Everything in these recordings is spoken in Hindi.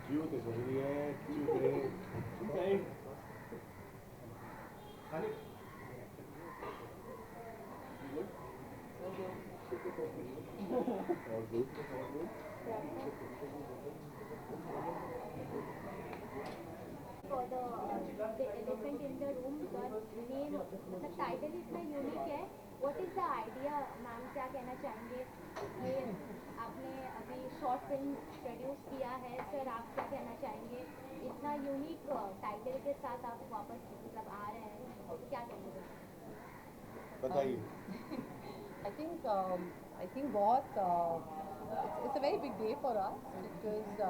Cute है, समझ रही है, cute है. Honey, all good. All good. For the elephant in the room, the name, मतलब टाइटल इतना यूनिक है. What is the idea ma'am, क्या कहना चाहेंगे? ये आपने अभी शॉर्ट फिल्म प्रोड्यूस किया है सर, आप क्या कहना चाहेंगे? इतना यूनिक टाइटल के साथ आप वापस मतलब आ रहे हैं, क्या कहेंगे? बताइए. I think बहुत it's a very big day for us because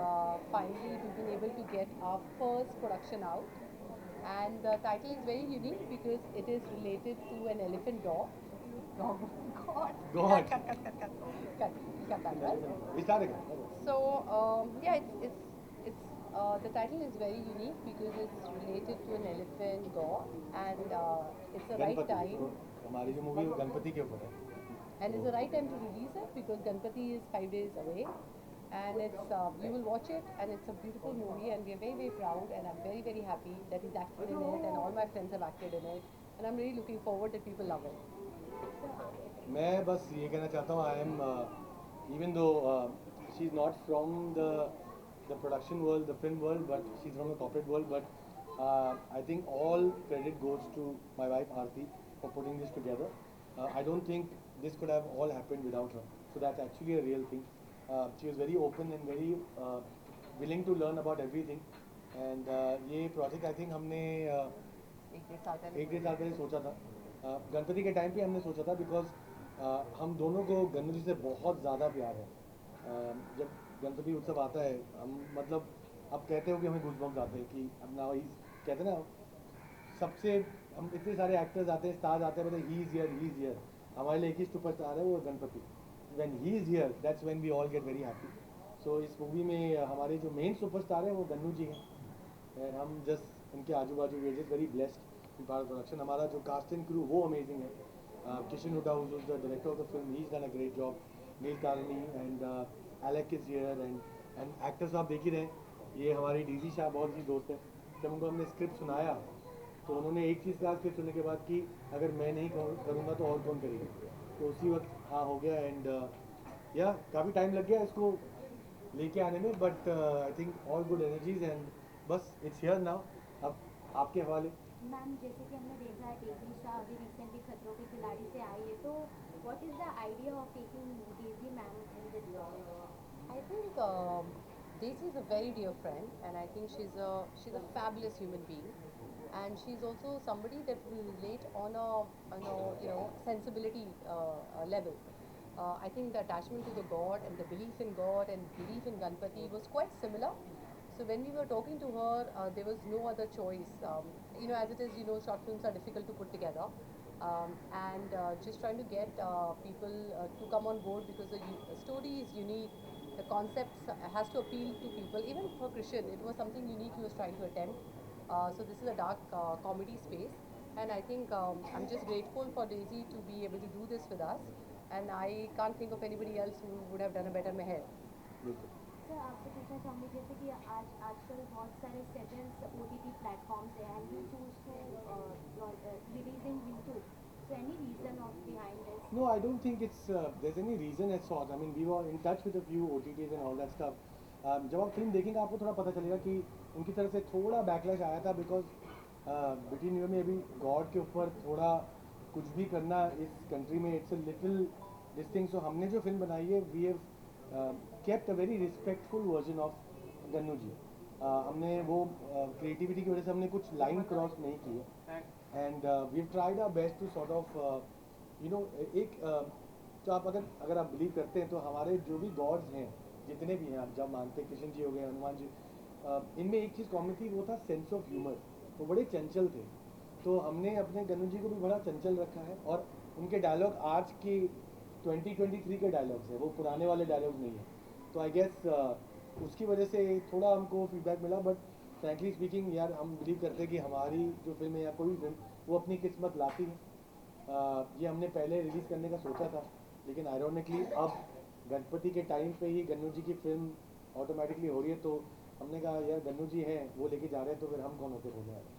finally we've been able to get our first production out, and the title is very unique because it is related to an elephant dog. Dog. God. God. Cut that, right? विस्तार है. So yeah, it's the title is very unique because it's related to an elephant dog, and it's the right Ganpati. time. हमारी जो मूवी है वो गणपति के ऊपर है. And it's the right time to release it because Ganpati is 5 days away, and it's you will watch it, and it's a beautiful movie, and we are very proud, and I'm very happy that he's acted in it, and all my friends have acted in it, and I'm really looking forward that people love it. मैं बस ये कहना चाहता हूँ, I am even though she is not from the production world, the film world, but she is from the corporate world, but I think all credit goes to my wife Aarti for putting this together. I don't think this could have all happened without her. So that's actually a real thing. She was very open and very willing to learn about everything. And ये project I think हमने एक डेढ़ साल पहले एक डेढ़ साल पहले सोचा था. गणपति के टाइम पे हमने सोचा था बिकॉज हम दोनों को गणपति से बहुत ज़्यादा प्यार है. जब गणपति उत्सव आता है हम मतलब अब कहते हो कि हमें गूज़बम्प्स आते हैं कि अब ना कहते हैं ना सबसे हम इतने सारे एक्टर्स आते हैं, स्टार्स आते हैं, मतलब ही इज़ हियर. हमारे लिए एक ही सुपरस्टार है, वो Ganpati. When he is here that's when we all get very happy. So इस मूवी में हमारे जो मेन सुपरस्टार है वो गन्नू जी हैं. एंड हम जस्ट उनके आजू बाजू we are just very blessed in part production. हमारा जो कास्ट एंड क्रू वो अमेजिंग है. Kishan Huda who is the director of the film, he is done a great job. Neel Karni and Alec is here and actors आप देख ही रहे हैं. ये हमारी डीजी शाह बहुत ही दोस्त है. जब उनको हमने स्क्रिप्ट सुनाया तो उन्होंने एक चीज़ कहा स्क्रिप्ट सुनने के बाद कि अगर मैं नहीं करूँगा तो और कौन करेगा. तो उसी वक्त हाँ हो गया. एंड या काफ़ी टाइम लग गया इसको लेके आने में, but I think all good energies and बस इट्स हियर नाउ. अब आपके हवाले. मैम, जैसे कि हमने देखा है डेजी शाह अभी रिसेंटली खतरों के खिलाड़ी से आई है, तो what is the idea of taking Daisy ma'am in this project? I think Daisy is a very dear friend, and I think she's a fabulous human being, and she's also somebody that will relate on a sensibility level. I think the attachment to the God and the belief in God and belief in Ganpati was quite similar. So when we were talking to her, there was no other choice. As it is, short films are difficult to put together, and just trying to get people to come on board because the story is unique. The concept has to appeal to people. Even for Christian, it was something unique he was trying to attempt. So this is a dark comedy space, and I think I'm just grateful for Daisy to be able to do this with us. And I can't think of anybody else who would have done a better Meher. बिल्कुल. सर, आपसे पूछना चाहूँगी जैसे कि आजकल बहुत सारे सेवरल्स OTT प्लेटफॉर्म्स हैं and you choose to release in YouTube, so any reason of behind this? No, I don't think there's any reason as such. I mean, we were in touch with a few OTTs and all that stuff. जब आप फिल्म देखेंगे आपको थोड़ा पता चलेगा कि उनकी तरफ से थोड़ा बैकलैश आया था बिकॉज बिटवीन यू में अभी गॉड के ऊपर थोड़ा कुछ भी करना इस कंट्री में it's a little this thing. So हमने जो फिल्म बनाई है we have kept a very respectful version of Gannu ji. हमने वो क्रिएटिविटी की वजह से हमने कुछ लाइन क्रॉस नहीं की है. And we have tried our best to sort of एक तो आप अगर आप बिलीव करते हैं तो हमारे जो भी गॉड्स हैं जितने भी हैं आप जब मानते हैं, कृष्ण जी हो गए, हनुमान जी, इनमें एक चीज़ कॉमन थी, वो था सेंस ऑफ ह्यूमर. वो बड़े चंचल थे. तो हमने अपने गनु जी को भी बड़ा चंचल रखा है और उनके डायलॉग आज के 2023 के डायलॉग्स हैं, वो पुराने वाले डायलॉग नहीं है. तो आई गेस उसकी वजह से थोड़ा हमको फीडबैक मिला. बट फ्रैंकली स्पीकिंग यार हम बिलीव करते हैं कि हमारी जो फिल्म है या कोई भी फिल्म वो अपनी किस्मत लाती है. ये हमने पहले रिलीज़ करने का सोचा था लेकिन आयरॉनिकली अब गणपति के टाइम पे ही गन्नू जी की फिल्म ऑटोमेटिकली हो रही है. तो हमने कहा यार गन्नू जी हैं, वो लेके जा रहे हैं तो फिर हम कौन होते बोलने वाले।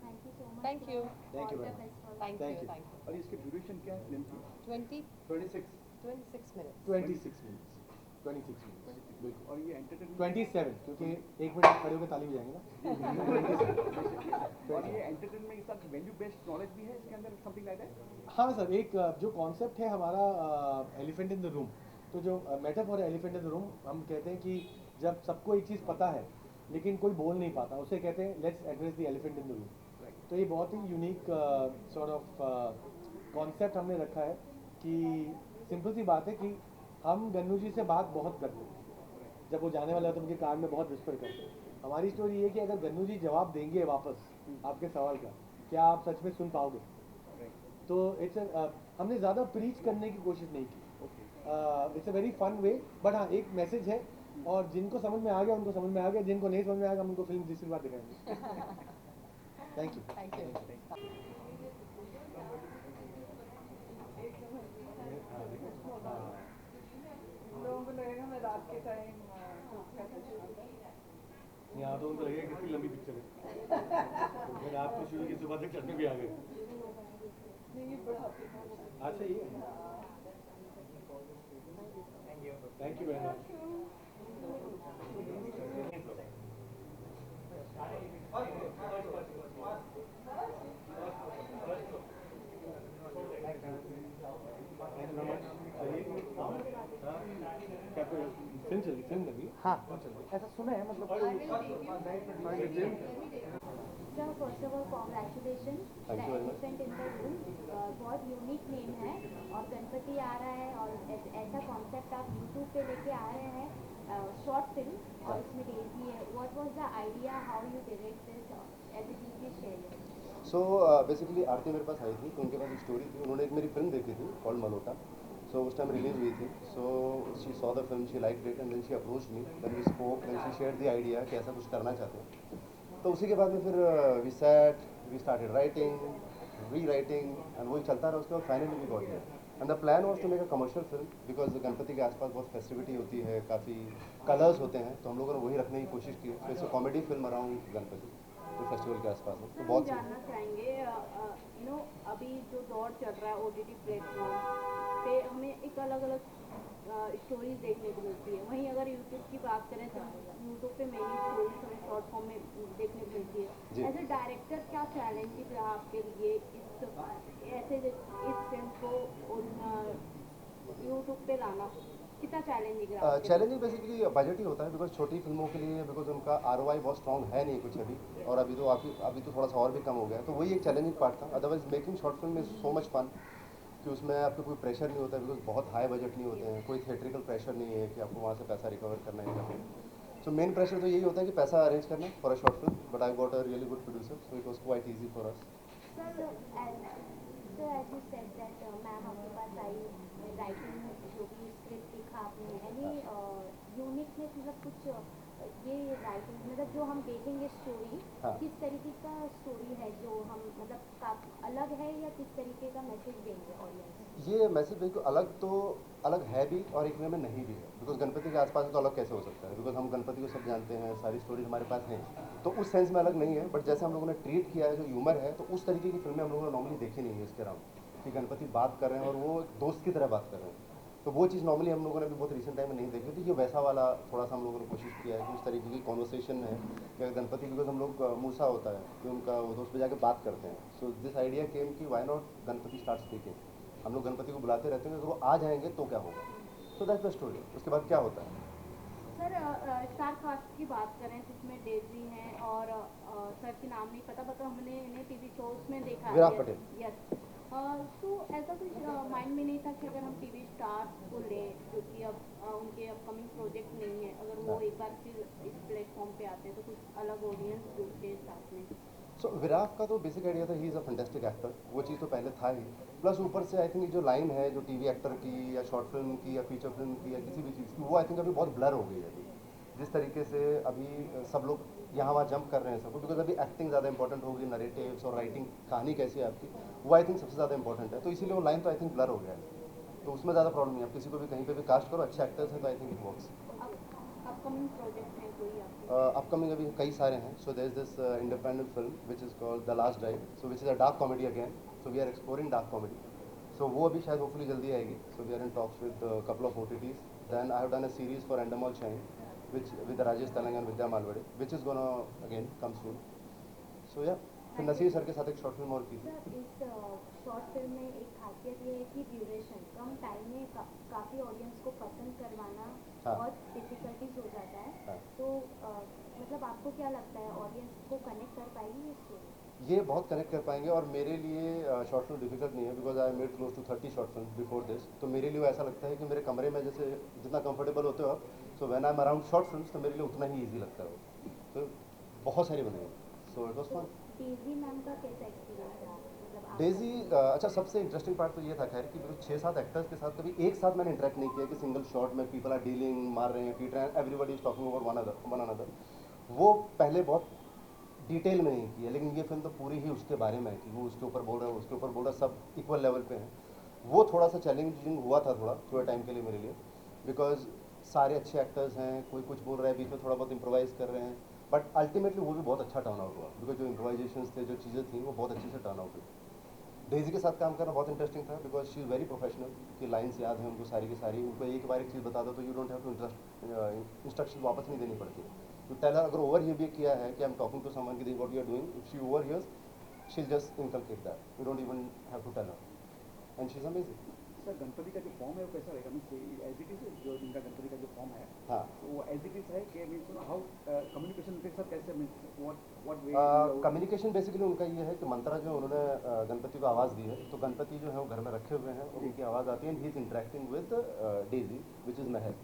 Thank you so much. Thank you. Thank you all the very much. Best for Thank Thank you, you. thank you. और इसकी ड्यूरेशन क्या है फिल्म की? 20, 26 26 minutes. 26 मिनट्स 26 मिनट्स बिल्कुल। और ये एंटरटेनमेंट 27 क्योंकि 1 मिनट खड़े होकर ताली बजाएंगे ना। और ये एंटरटेनमेंट के साथ वैल्यू बेस्ड नॉलेज भी है इसके अंदर, समथिंग लाइक दैट? हाँ सर, एक जो कॉन्सेप्ट है हमारा एलिफेंट इन द रूम, तो जो मेटाफोर है एलिफेंट इन द रूम, हम कहते हैं कि जब सबको एक चीज़ पता है लेकिन कोई बोल नहीं पाता, उसे कहते हैं let's address the elephant in the room. तो ये बहुत ही यूनिक सॉर्ट ऑफ कॉन्सेप्ट हमने रखा है कि सिंपल सी बात है कि हम गन्नू जी से बात बहुत करते हैं, जब वो जाने वाला होता है उनके कान में बहुत विस्पर करते हैं। हमारी स्टोरी ये है कि अगर गन्नू जी जवाब देंगे वापस आपके सवाल का, क्या आप सच में सुन पाओगे? तो हमने ज़्यादा प्रीच करने की कोशिश नहीं की। It's a very fun way, but हाँ एक मैसेज है, और जिनको समझ में आ गया उनको समझ में आ गया, जिनको नहीं समझ में आएगा हम उनको फिल्म दूसरी बार दिखाएंगे। Thank you. Thank you. लोगों को लगेगा मैं रात के टाइम यहाँ तो उनको लगेगा कितनी लंबी पिक्चर है। फिर रात को शुरू की, सुबह तक चलने भी आ गए। नहीं बढ़ाती हूँ। अच्छा ये thank you very much. Film लगी। हाँ, ऐसा सुना है मतलब। Sir first of all congratulation, the Thank you very much. Elephant in the room बहुत यूनिक नेम है, और गणपति आ रहा है और ऐसा कॉन्सेप्ट आप यूट्यूब पे लेके आ रहे हैं, शॉर्ट फिल्म, और इसमें डेजी है। What was the idea, how you direct this as a DP share? So basically Aarti मेरे पास आई थी, तो उनके पास एक स्टोरी थी, उन्होंने एक मेरी फिल्म देखी थी कॉल्ड मलोटा। सो उस टाइम रिलीज हुई थी, so she saw the film, she like it and then she approach me, then we spoke, then she share the idea कि ऐसा कुछ करना चाहते हैं। तो उसी के बाद में फिर we sat, we started writing, rewriting, and वही चलता रहा। उसके बाद finally we got here, and the plan was to make a commercial film, because Ganpati के आसपास बहुत फेस्टिविटी होती है, काफ़ी कलर्स होते हैं, तो हम लोगों ने वही रखने की कोशिश की। तो it's comedy film around Ganpati जो फेस्टिवल के आसपास है। तो हम बहुत जानना चाहेंगे अभी जो दौर चल रहा है ओटीटी प्लेटफॉर्म पे, हमें एक अलग अलग स्टोरीज देखने को मिलती है। वहीं अगर यूट्यूब की बात करें तो यूट्यूब पे मेरी स्टोरीज हमें शॉर्ट फॉर्म में देखने को मिलती जी। है। एज ए डायरेक्टर क्या चैलेंजेस रहा आपके लिए इस फिल्म को यूट्यूब पे लाना, कितना चैलेंजिंग रहा आपके लिए? चैलेंजिंग बेसिकली बजट ही होता है, बिकॉज छोटी फिल्मों के लिए, बिकॉज उनका आरओआई बहुत स्ट्रॉन्ग है नहीं कुछ अभी, और अभी तो थोड़ा सा और भी कम हो गया है, तो वही एक चैलेंजिंग पार्ट था। Otherwise making short film is so much fun कि उसमें आपको कोई प्रेशर नहीं होता है, बिकॉज बहुत हाई बजट नहीं होते हैं, कोई थिएट्रिकल प्रेशर नहीं है कि आपको वहाँ से पैसा रिकवर करना है करना है। सो मेन प्रेशर तो यही होता है कि पैसा अरेंज करना for a short film, but I got a really good producer, so it was quite easy for us. Sir as you said that ma'am आपके पास आई राइटिंग, जो भी स्क्रिप्ट लिखा आपने, एनी यूनिकनेस, मतलब कुछ ये राइटिंग, मतलब जो हम देखेंगे स्टोरी, हाँ। किस तरीके का स्टोरी है जो हम, मतलब अलग है, या किस तरीके का मैसेज देंगे ऑडियंस? ये मैसेज बिल्कुल अलग है भी, और एक वे में नहीं भी है, बिकॉज गणपति के आसपास है तो अलग कैसे हो सकता है, बिकॉज हम गणपति को सब जानते हैं, सारी स्टोरीज हमारे पास हैं, तो उस सेंस में अलग नहीं है। बट जैसे हम लोगों ने ट्रीट किया है, जो ह्यूमर है, तो उस तरीके की फिल्में हम लोगों ने नॉर्मली देखी नहीं है इसके अराउंड, कि गणपति बात कर रहे हैं और वो एक दोस्त की तरह बात कर रहे हैं, तो वो चीज़ नॉर्मली हम लोगों ने भी बहुत रिसेंट टाइम में नहीं देखी थी। ये वैसा वाला थोड़ा सा हम लोगों ने कोशिश किया है कि उस तरीके की कॉन्वर्सेशन है कि गणपति, बिकॉज हम लोग मूसा होता है कि उनका वो दोस्त पे जाके बात करते हैं। सो दिस आइडिया केम कि why not Ganpati start speaking, हम लोग गणपति को बुलाते रहते हैं, अगर वो आ जाएंगे तो क्या होगा, सो दैट्स द स्टोरी। उसके बाद क्या होता है सर स्टार कास्ट की बात करें जिसमें डेजी हैं और सर के नाम नहीं पता, बट हमने इन्हें टीवी शोज में देखा है। विराट पटेल। यस, तो ऐसा कुछ माइंड में नहीं था कि अगर हम टीवी स्टार्स को लें, जो कि अब उनके अपकमिंग प्रोजेक्ट नहीं है, अगर वो एक बार फिर इस प्लेटफॉर्म पे आते हैं तो कुछ अलग ऑडियंस जुड़ते हैं साथ में। सो विराट का तो बेसिक आइडिया था, he is a fantastic actor, वो चीज़ तो पहले था ही, प्लस ऊपर से आई थिंक जो लाइन है जो टीवी एक्टर की या शॉर्ट फिल्म की या फीचर फिल्म की या किसी भी चीज़ की, वो आई थिंक अभी बहुत ब्लर हो गई है अभी, जिस तरीके से अभी सब लोग यहाँ वहाँ जंप कर रहे हैं सबको, बिकॉज अभी एक्टिंग ज़्यादा इंपॉर्टेंट होगी, नरेटिव्स और राइटिंग, कहानी कैसी है आपकी, वो आई थिंक सबसे ज़्यादा इंपॉर्टेंट है, तो इसीलिए वो लाइन तो आई थिंक ब्लर हो गया है, तो उसमें ज़्यादा प्रॉब्लम नहीं है। आप किसी को भी कहीं पे भी कास्ट करो, अच्छे एक्टर्स हैं तो आई थिंक इट वर्क्स। अब अपकमिंग प्रोजेक्ट है कोई आपके? अपकमिंग अभी कई सारे हैं. So there is this independent film which is called the last drive, so which is a dark comedy again. So we are exploring dark comedy. So वो अभी शायद होपफुली जल्दी आएगी. So we are in talks with couple of OTTs. Then I have done a series for Endemol Shine which with Rajesh Talang and Vidya Malwade, which is gonna again come soon. So yeah, फिर नसीर सर के साथ एक शॉर्ट फिल्म और की थी. सर इस शॉर्ट फिल्म में एक खासियत ये है कि ड्यूरेशन कम टाइम में काफ़ी ऑडियंस को पसंद करवाना हाँ. बहुत डिफिकल्टीज हो जाता है. हाँ. तो मतलब आपको क्या लगता है ऑडियंस को कनेक्ट कर पाएगी ये स्टोरी? ये बहुत कनेक्ट कर पाएंगे. और मेरे लिए शॉर्ट फिल्म डिफिकल्ट नहीं है because I made close to 30 short film before this. तो मेरे लिए ऐसा लगता है कि मेरे कमरे में जैसे जितना कंफर्टेबल होते हो आप, so when I am around short films तो मेरे लिए उतना ही ईजी लगता है वो. तो बहुत सारी बनी है. So it was fun. Daisy ma'am का कैसा एक्सपीरियंस रहा? मतलब आप डेजी अच्छा, सबसे इंटरेस्टिंग पार्ट तो ये था खैर कि मेरे 6-7 एक्टर्स के साथ कभी एक साथ मैंने इंटरेक्ट नहीं किया कि सिंगल शॉट में पीपल आर डीलिंग, मार रहे हैं, पीट रहे हैं, everybody is talking over one another. वो पहले बहुत डिटेल में नहीं किया, लेकिन ये फिल्म तो पूरी ही उसके बारे में है कि वो उसके ऊपर बोल रहा है, उसके ऊपर बोल रहा है, सब इक्वल लेवल पे हैं. वो थोड़ा सा चैलेंजिंग हुआ था थोड़ा टाइम के लिए मेरे लिए, बिकॉज सारे अच्छे एक्टर्स हैं, कोई कुछ बोल रहा है, बीच में थोड़ा बहुत इम्प्रोवाइज़ कर रहे हैं, बट अल्टीमेटली वो भी बहुत अच्छा टर्न आउट हुआ बिकॉज जो इम्प्रोवाइजेशन थे, जो चीज़ें थी, वो बहुत अच्छे से टर्न आउट हुई. डेजी के साथ काम करना बहुत इंटरेस्टिंग था because she is very professional. कि लाइन्स याद हैं उनको सारी की सारी, उनको एक बार एक चीज़ बता दो तो you don't have to instruction वापस नहीं देनी पड़ती. तो टेलर अगर ओवर हियर भी किया है कि I am talking to someone कि this what you are doing, if she overhears she will just inculcate that. You don't even have to tell her and she is amazing. Sir Ganpati का जो फॉर्म है वो कैसा रहेगा? मीन्स एज इट इज जो इनका गणपति का जो फॉर्म है, हाँ. तो वो एज इट इज है कि मीन्स हाउ कम्युनिकेशन उनके साथ कैसे, means what way communication basically उनका ये है कि मंत्रा जो उन्होंने गणपति को आवाज़ दी है, तो गणपति जो है वो घर में रखे हुए हैं और उनकी आवाज़ आती है and he is interacting with Daisy which is महल.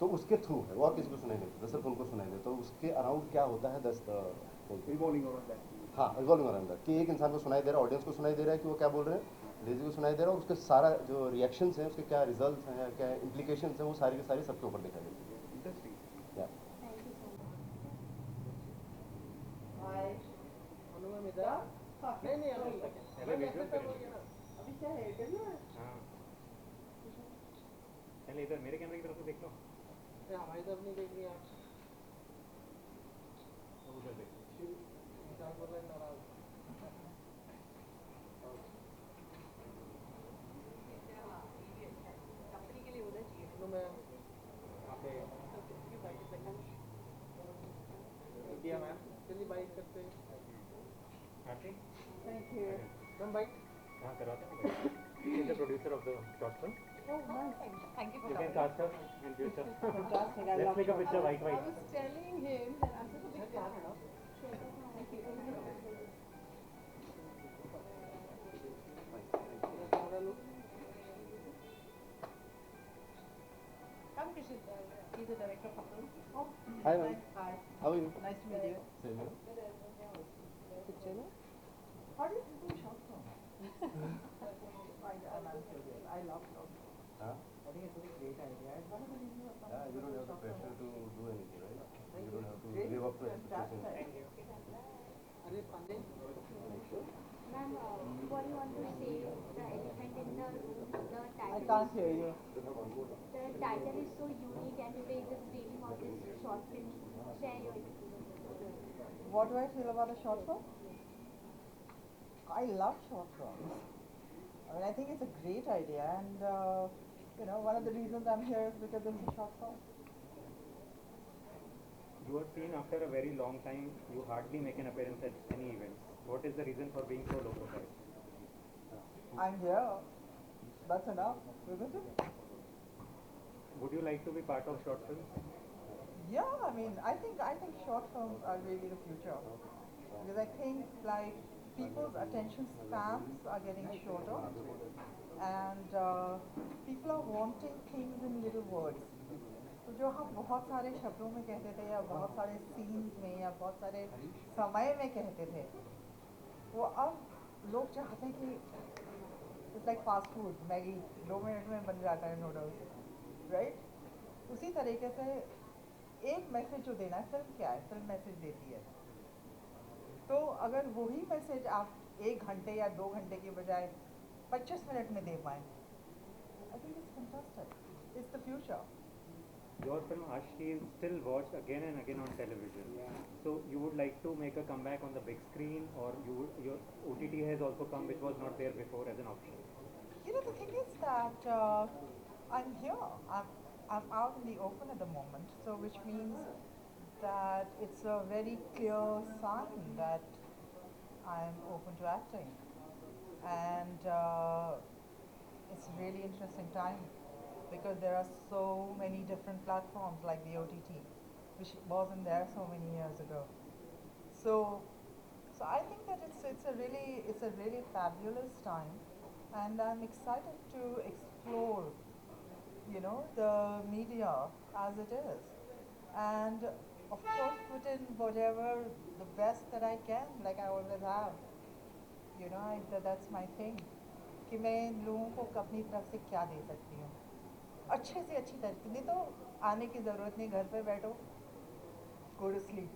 तो उसके थ्रू है, वो और किसी को सुनाई नहीं देता, सिर्फ उनको सुनाई देता. तो उसके अराउंड क्या होता है रिवॉल्विंग अराउंड दैट. हाँ, रिवॉल्विंग अराउंड दैट कि एक इंसान को सुनाई दे रहा है, ऑडियंस को सुनाई दे रहा है कि वो क्या बोल रहे हैं, डेजी को सुनाई दे रहा है, और उसके सारा जो रिएक्शंस हैं, उसके क्या रिजल्ट्स हैं, क्या इम्प्लीकेशंस हैं, वो सारी की सारी सबके ऊपर दिखाई देती है. इंटरेस्टिंग. या थैंक यू सो मच. पहले इधर मेरे कैमरे की तरफ से देख लो. हमारी तरफ नहीं देख रही आप. उधर देखो. मैम चलिए बाइक करते हैं. Happy? Thank you. Ma'am bike. हाँ करवाते हैं. He is the producer of the short film. Oh, nice. Thank you for You can coming. cast her in future. Fantastic. I Let's love make a short picture films. white I white. was telling him that I'm such a big fan. Thank you. Come, Krishit. He's the director of the film. Oh, Hi, ma'am. Hi. How are you? Nice to meet you. Same here. Picture, no? How do you do short films? I'm curious. I love short films. Huh? I think it's a great idea. It's one of the reasons I'm Yeah, you don't have the pressure to do anything, right? You don't have to Really? live up to expectations. Fantastic. Ma'am, what do you want to say? The elephant in the room, the title. I can't hear you. The title is so unique, and today is the screening of this short film. Share your experience. What do I feel about a short film? I love short films. I mean, I think it's a great idea, and one of the reasons I'm here is because it's a short film. You are seen after a very long time. You hardly make an appearance at any events. What is the reason for being so low profile? I'm here. That's enough, isn't it? Would you like to be part of short films? Yeah, I mean, I think short films are really the future, because I think like people's attention spans are getting shorter, and people are wanting things in little words. तो जो हम बहुत सारे शब्दों में कहते थे या बहुत सारे सीन्स में या बहुत सारे समय में कहते थे, वो अब लोग चाहते हैं कि it's like fast food, Maggi 2 minute में बन जाता है नूडल्स, राइट? उसी तरीके से एक मैसेज जो देना है, फिल्म क्या है? फिल्म मैसेज देती है. तो अगर वही मैसेज आप 1 घंटे या 2 घंटे की बजाय 25 मिनट में दे पाएँ, आई think it's fantastic. It's the future. your film Ashki is still watched again and again on television. So you would like to make a comeback on the big screen, or your OTT has also come, which was not there before as an option. You know, the thing is that I'm here. I'm out in the open at the moment, so which means that it's a very clear sign that I'm open to acting. And it's a really interesting time because there are so many different platforms like the OTT, which wasn't there so many years ago. So, so I think that it's a really fabulous time, and I'm excited to explore, you know, the media as it is, and of course put in whatever the best that I can, like I always have. You know, that's my thing. कि मैं लोगों को अपनी तरफ से क्या दे सकती हूँ, अच्छे से अच्छी तरह नहीं तो आने की ज़रूरत नहीं, घर पे बैठो, go to sleep.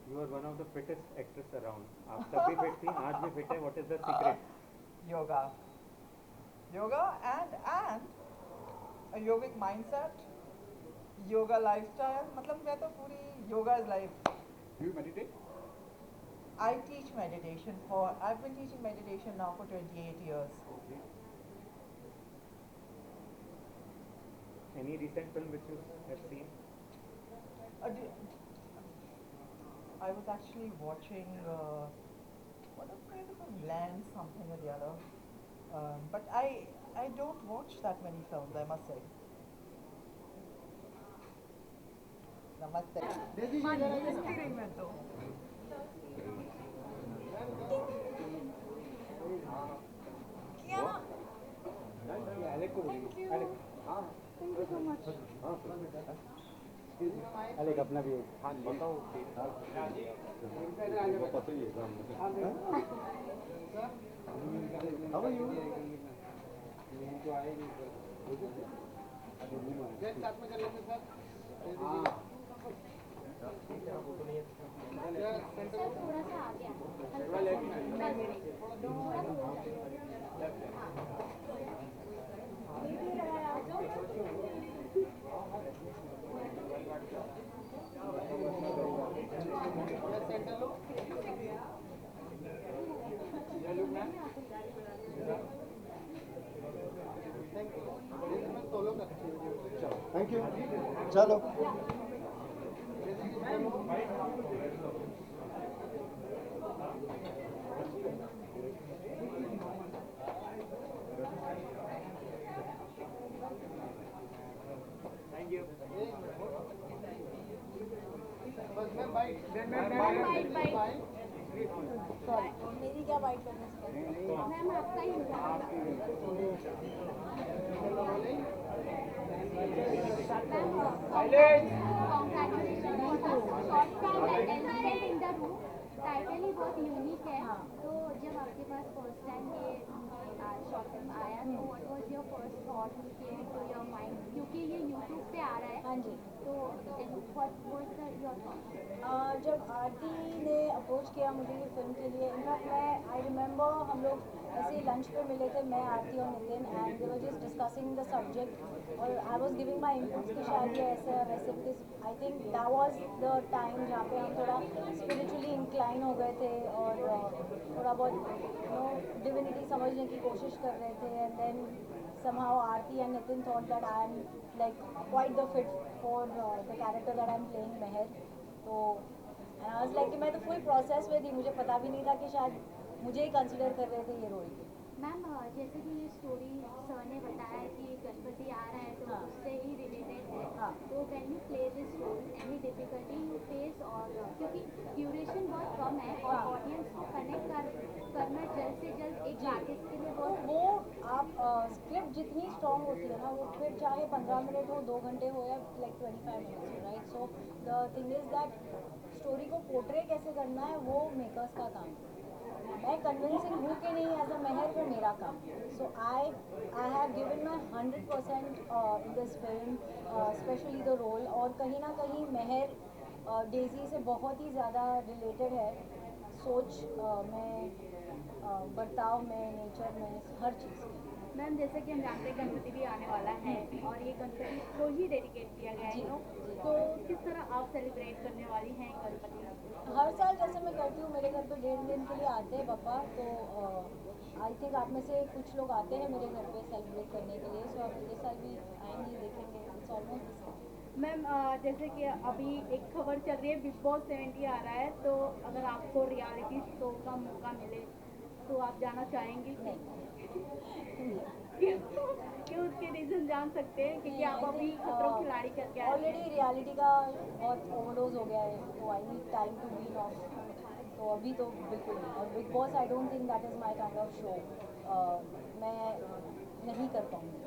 You are one of the fittest actress around. आप तब भी fit थी, आज भी fit है. What is the secret? Yoga and a yogic mindset, yoga lifestyle. मतलब मैं तो पूरी yoga is life. Do you meditate? I teach meditation I've been teaching meditation now for 28 years. Okay. Any recent film which you have seen? I was actually watching what a kind of a land something or the other, but I don't watch that many films, I must say. Namaste. Alec को बोलिए. Alec. हाँ. Thank you so much. Alec अपना भी. हाँ बताओ. वो पता ही है How are you? साथ में कर लेते सर. सर थोड़ा सा आगे हल्का थैंक यू. चलो. Thank you. मेरी क्या बाइट करने से मैम आपका ही congratulations for the short film Elephant in the Room. Title ही बहुत यूनिक है. तो जब आपके पास फर्स्ट टाइम ये शॉर्ट फिल्म आया तो what was your first thought came to your mind, क्योंकि ये यूट्यूब पे आ रहा है. हाँ जी. तो व्हाट वाज योर थॉट? जब आरती ने अप्रोच किया मुझे ये फिल्म के लिए, इनफैक्ट मैं आई रिमेंबर हम लोग ऐसे लंच पे मिले थे, मैं आरती और Nitin, and they were just discussing the subject, और I was giving my inputs कि शायद ये ऐसे और वैसे, because I think that was the time जहाँ पे हम थोड़ा स्पिरिचुअली इंक्लाइन हो गए थे और थोड़ा बहुत यू नो डिविनिटी समझने की कोशिश कर रहे थे. And then somehow Aarti and Nitin thought that I am like quite the fit for the character that I am playing, Meher. So and I was like कि मैं तो full process में थी, मुझे पता भी नहीं था कि शायद मुझे ही कंसिडर कर रहे थे ये रोल. मैम जैसे कि ये स्टोरी सर ने बताया कि गणपति आ रहा है तो उससे ही रिलेटेड है. तो when you play this role any difficulty you face, और क्योंकि ड्यूरेशन बहुत कम है और ऑडियंस को कनेक्ट करना जल्द से जल्द एक आर्टिस्ट के लिए तो बहुत वो आप स्क्रिप्ट जितनी स्ट्रॉन्ग होती है ना, वो फिर चाहे 15 मिनट हो, 2 घंटे हो या लाइक 25 मिनट्स हो, right. So the thing is that story को पोर्ट्रे कैसे करना है वो मेकर्स का काम है. मैं कन्विंसिंग हूँ कि नहीं एज अ मेहर, वो मेरा काम. So I have given my 100% in this film, specially the role. और कहीं ना कहीं मेहर डेजी से बहुत ही ज़्यादा रिलेटेड है, सोच में, बर्ताव में, नेचर में, हर चीज़. मैम जैसे कि हम जानते हैं गणपति भी आने वाला है और ये गणपति को ही डेडिकेट किया गया है तो किस तरह आप सेलिब्रेट करने वाली हैं गणपति? हर साल जैसे मैं करती हूँ, मेरे घर पे 1.5 दिन के लिए आते हैं पापा, तो आई थिंक आप में से कुछ लोग आते हैं मेरे घर पे सेलिब्रेट करने के लिए, सो आप ये साल भी आएंगे, देखेंगे, इट्स ऑलमोस्ट। मैम जैसे कि अभी एक खबर चल रही है बिग बॉस 70 आ रहा है, तो अगर आपको रियलिटी शो का मौका मिले तो आप जाना चाहेंगी? क्यों उसके रीजन जान सकते हैं? क्योंकि आप अभी खतरों के खिलाड़ी करके आए हैं। ऑलरेडी रियलिटी का बहुत ओवरडोज हो गया है, तो I need time to be off, तो अभी तो बिल्कुल नहीं। और Bigg Boss I don't think that is my kind of show, मैं नहीं कर पाऊँगी,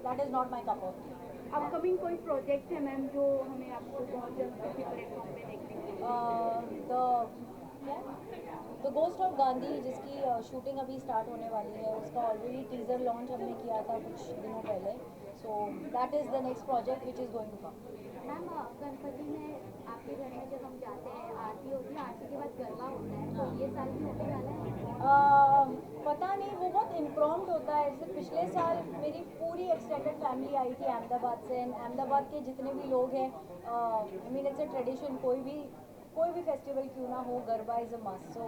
that is not my cup of tea. Upcoming कोई प्रोजेक्ट है मैम जो हमें आपको बहुत जल्द किसी प्लेटफॉर्म पे देखने को द गोस्ट ऑफ गांधी, जिसकी शूटिंग अभी स्टार्ट होने वाली है, उसका ऑलरेडी टीजर लॉन्च हमने किया था कुछ दिनों पहले, so that is the next project which is going to come. Ma'am Ganpati में आपके घर में जब हम जाते हैं आरती होती है, आरती के बाद गरबा होता है, तो ये साल भी होने वाला है? पता नहीं, वो बहुत इम्प्रॉम्प्ट होता है। जैसे पिछले साल मेरी पूरी एक्सटेंडेड फैमिली आई थी अहमदाबाद से, एंड अहमदाबाद के जितने भी लोग हैं, I mean it's a tradition, कोई भी फेस्टिवल क्यों ना हो, garba is a must, so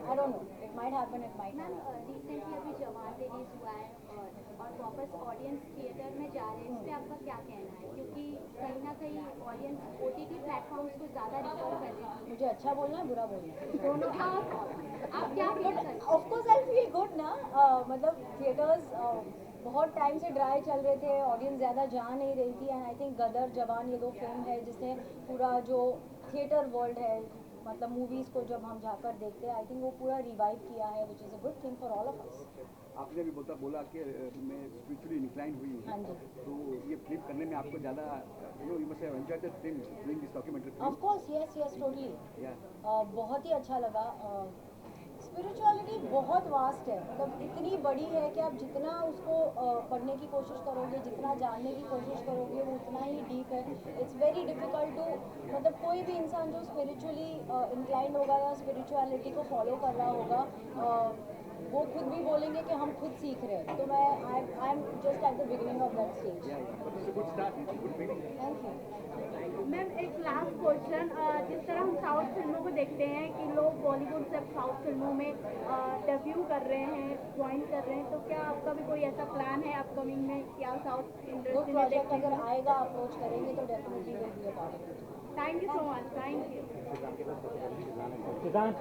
I don't know, it might happen, it might ma'am recently अभी जवान रिलीज हुआ है और वापस ऑडियंस थिएटर में जा रहे हैं, इस पर आपका क्या कहना है? क्योंकि कहीं ना कहीं ऑडियंस OTT प्लेटफॉर्म्स को ज़्यादा रिफर कर रही है। मुझे अच्छा बोलना है, बुरा बोलना है, दोनों आप क्या फील करते हैं? Of course I feel good ना, मतलब थिएटर्स बहुत टाइम से ड्राई चल रहे थे, ऑडियंस ज़्यादा जा नहीं रही थी, एंड आई थिंक गदर जवान ये 2 फिल्म है जिसने पूरा जो थिएटर वर्ल्ड है, मतलब मूवीज़ को जब हम जाकर देखते हैं, आई थिंक वो पूरा रिवाइव किया है, विच is a good thing for all of us. आपने भी बोला कि मैं स्पिरिचुअली इंक्लाइन हुई हूँ, हाँ जी, तो ये फिल्म करने में आपको ज़्यादा you must have enjoyed the film doing this documentary? Of course, yes totally, बहुत ही अच्छा लगा। स्पिरिचुअलिटी बहुत वास्ट है, मतलब इतनी बड़ी है कि आप जितना उसको पढ़ने की कोशिश करोगे, जितना जानने की कोशिश करोगे, वो उतना ही डीप है। इट्स वेरी डिफ़िकल्ट टू, मतलब कोई भी इंसान जो स्पिरिचुअली इंक्लाइंड होगा या स्पिरिचुअलिटी को फॉलो कर रहा होगा, वो खुद भी बोलेंगे कि हम खुद सीख रहे हैं, तो मैं I am just at the beginning of that stage. Thank you ma'am एक लास्ट क्वेश्चन, जिस तरह हम साउथ फिल्मों को देखते हैं कि लोग बॉलीवुड से साउथ फिल्मों में डेब्यू कर रहे हैं, ज्वाइन कर रहे हैं, तो क्या आपका भी कोई ऐसा प्लान है अपकमिंग में, क्या साउथ गुड इंडस्ट्री में प्रोजेक्ट देखने अगर आएगा, अप्रोच करेंगे तो definitely will be a part of it. Thank you so much, thank you. सिद्धांत